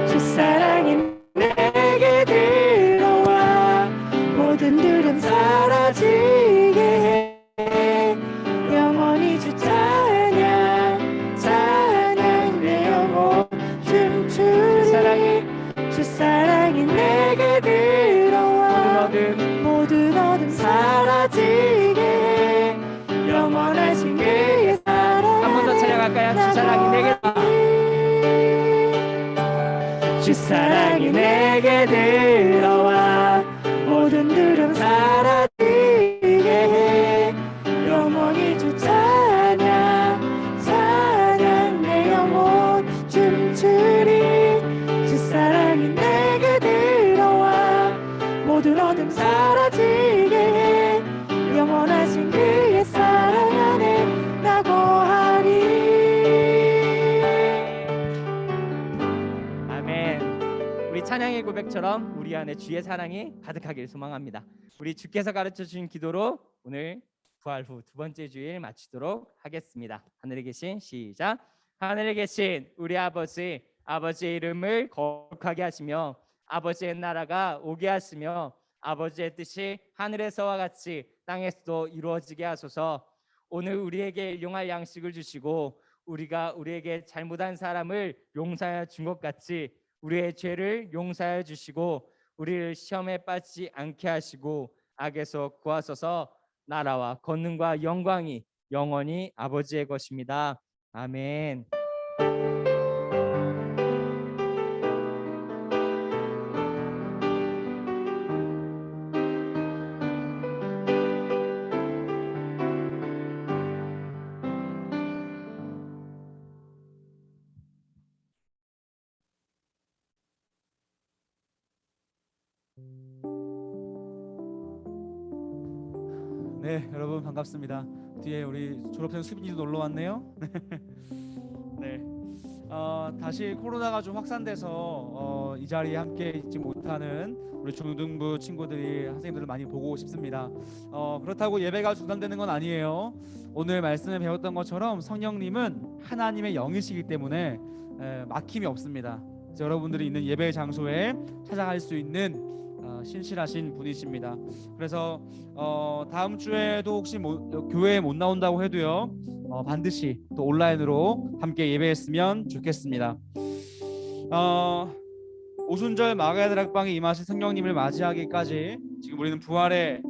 Speaker 3: 주 사랑이 내게 들어와 모든 두려움 사라지게 해 영원히 주 찬양 찬양 내 영혼 춤추리 주 사랑이 내게 들어와 모든 어둠 사라지게 해 영원하신 그의 사랑
Speaker 2: 한 번 더 찬양할까요? 주 사랑이 내게
Speaker 3: 주 사랑이 내게 들어와 모든 두려움 사라지게 해 영원히 주 찬양 찬양 내 영혼 춤추리 주 사랑이 내게 들어와 모든 어둠 사라지게 해 영원하신 그의 사랑 안에 나 거하리
Speaker 2: 아멘. 우리 찬양의 고백처럼 우리 안에 주의 사랑이 가득하길 소망합니다. 우리 주께서 가르쳐 주신 기도로 오늘 부활 후 두 번째 주일 마치도록 하겠습니다. 하늘에 계신 시작. 하늘에 계신 우리 아버지, 아버지의 이름을 거룩하게 하시며 아버지의 나라가 오게 하시며 아버지의 뜻이 하늘에서와 같이 땅에서도 이루어지게 하소서. 오늘 우리에게 일용할 양식을 주시고 우리가 우리에게 잘못한 사람을 용서하여 준 것 같이 우리의 죄를 용서하여 주시고 우리를 시험에 빠지지 않게 하시고 악에서 구하소서. 나라와 권능과 영광이 영원히 아버지의 것입니다. 아멘.
Speaker 1: 네, 여러분 반갑습니다. 뒤에 우리 졸업생 수빈이도 놀러 왔네요. 네, 다시 코로나가 좀 확산돼서 이 자리에 함께 있지 못하는 우리 중등부 친구들이 선생님들을 많이 보고 싶습니다. 그렇다고 예배가 중단되는 건 아니에요. 오늘 말씀에 배웠던 것처럼 성령님은 하나님의 영이시기 때문에 막힘이 없습니다. 그래서 여러분들이 있는 예배 장소에 찾아갈 수 있는 신실하신 분이십니다. 그래서 다음 주에도 혹시 교회에 못 나온다고 해도요, 반드시 또 온라인으로 함께 예배했으면 좋겠습니다. 오순절 마가의 다락방에 임하신 성령님을 맞이하기까지 지금 우리는 부활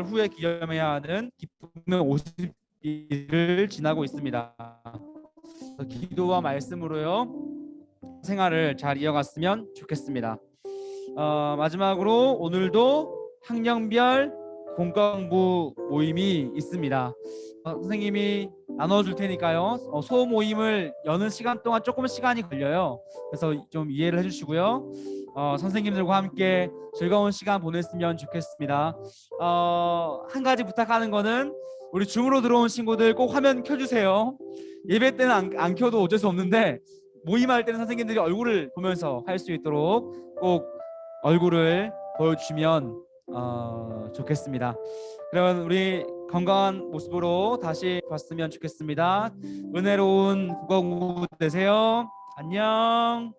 Speaker 1: 후에 기념해야 하는 기쁨의 50일을 지나고 있습니다. 기도와 말씀으로요 생활을 잘 이어갔으면 좋겠습니다. 마지막으로 오늘도 학년별 공과공부 모임이 있습니다. 선생님이 나눠줄 테니까요. 소호 모임을 여는 시간 동안 조금 시간이 걸려요. 그래서 좀 이해를 해주시고요. 선생님들과 함께 즐거운 시간 보냈으면 좋겠습니다. 한 가지 부탁하는 거는 우리 줌으로 들어온 친구들 꼭 화면 켜주세요. 예배 때는 안 켜도 어쩔 수 없는데 모임할 때는 선생님들이 얼굴을 보면서 할 수 있도록 꼭 얼굴을 보여주시면 좋겠습니다. 그러면 우리 건강한 모습으로 다시 봤으면 좋겠습니다. 은혜로운 국어공부 되세요. 안녕.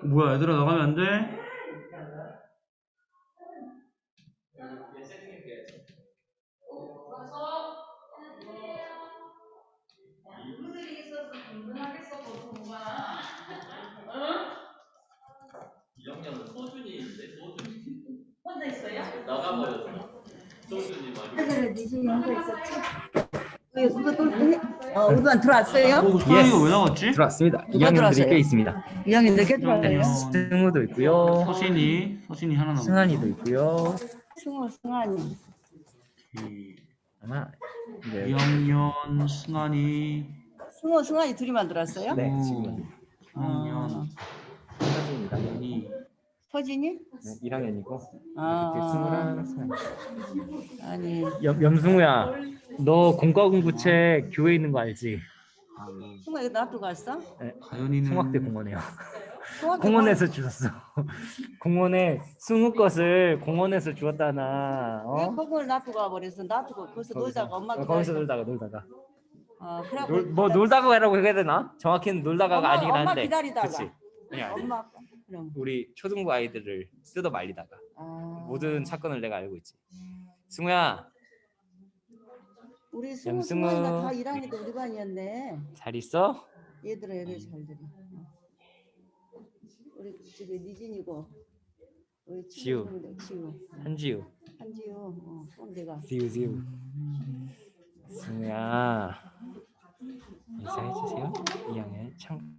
Speaker 1: 뭐야 얘들아 나가면 안 돼?
Speaker 4: 우리반 들어왔어요?
Speaker 1: 수환이가 왜 나갔지?
Speaker 3: 들어왔습니다.
Speaker 4: 누가
Speaker 3: 2학년들이
Speaker 4: 들어왔어요?
Speaker 3: 꽤 있습니다.
Speaker 4: 2학년 늦게 들어왔어요.
Speaker 3: 승우도 있고요.
Speaker 1: 서진이 하나 남았고
Speaker 3: 승환이도 있고요.
Speaker 4: 승환이.
Speaker 3: 아마 네,
Speaker 1: 2학년 승환이
Speaker 4: 승환이 둘이만 들어왔어요?
Speaker 3: 네 지금
Speaker 1: 3학년
Speaker 3: 서진입니다.
Speaker 1: 이
Speaker 4: 서진이?
Speaker 3: 네, 1학년이고
Speaker 4: 아.
Speaker 3: 승우랑 승환이.
Speaker 4: 아니
Speaker 3: 염승우야, 너 공과공부책 교회에 있는 거 알지?
Speaker 4: 승환이 놔두고 갔어?
Speaker 3: 네,
Speaker 1: 가연이는
Speaker 3: 송악대 공원에요.
Speaker 4: 승환이
Speaker 3: 공원에서 주웠어. 공원에 승우 것을 공원에서 주웠다나.
Speaker 4: 왜
Speaker 3: 어?
Speaker 4: 그걸 놔두고 가버렸어? 놔두고 거기서 놀다가 엄마
Speaker 3: 거기서
Speaker 4: 기다리다가.
Speaker 3: 놀다가.
Speaker 4: 그래갖고
Speaker 3: 뭐 놀다가라고 해야 되나? 정확히는 놀다가가 아니긴
Speaker 4: 엄마
Speaker 3: 한데.
Speaker 4: 기다리다가.
Speaker 3: 그치? 아니야.
Speaker 4: 엄마 아빠. 그럼.
Speaker 3: 우리 초등부 아이들을 뜯어 말리다가 모든 사건을 내가 알고 있지. 승우야,
Speaker 4: 우리
Speaker 3: 염승우.
Speaker 4: 승환이가 다 1학년 때 우리 반이었네.
Speaker 3: 잘 있어?
Speaker 4: 얘들아 얘들 잘 들어. 우리 저기 니진이고 우리
Speaker 3: 지우.
Speaker 4: 친구인데, 지우.
Speaker 3: 한지우.
Speaker 4: 한지우. 꼰대가.
Speaker 3: 지우. 승우야, 인사해 주세요. 2학년 참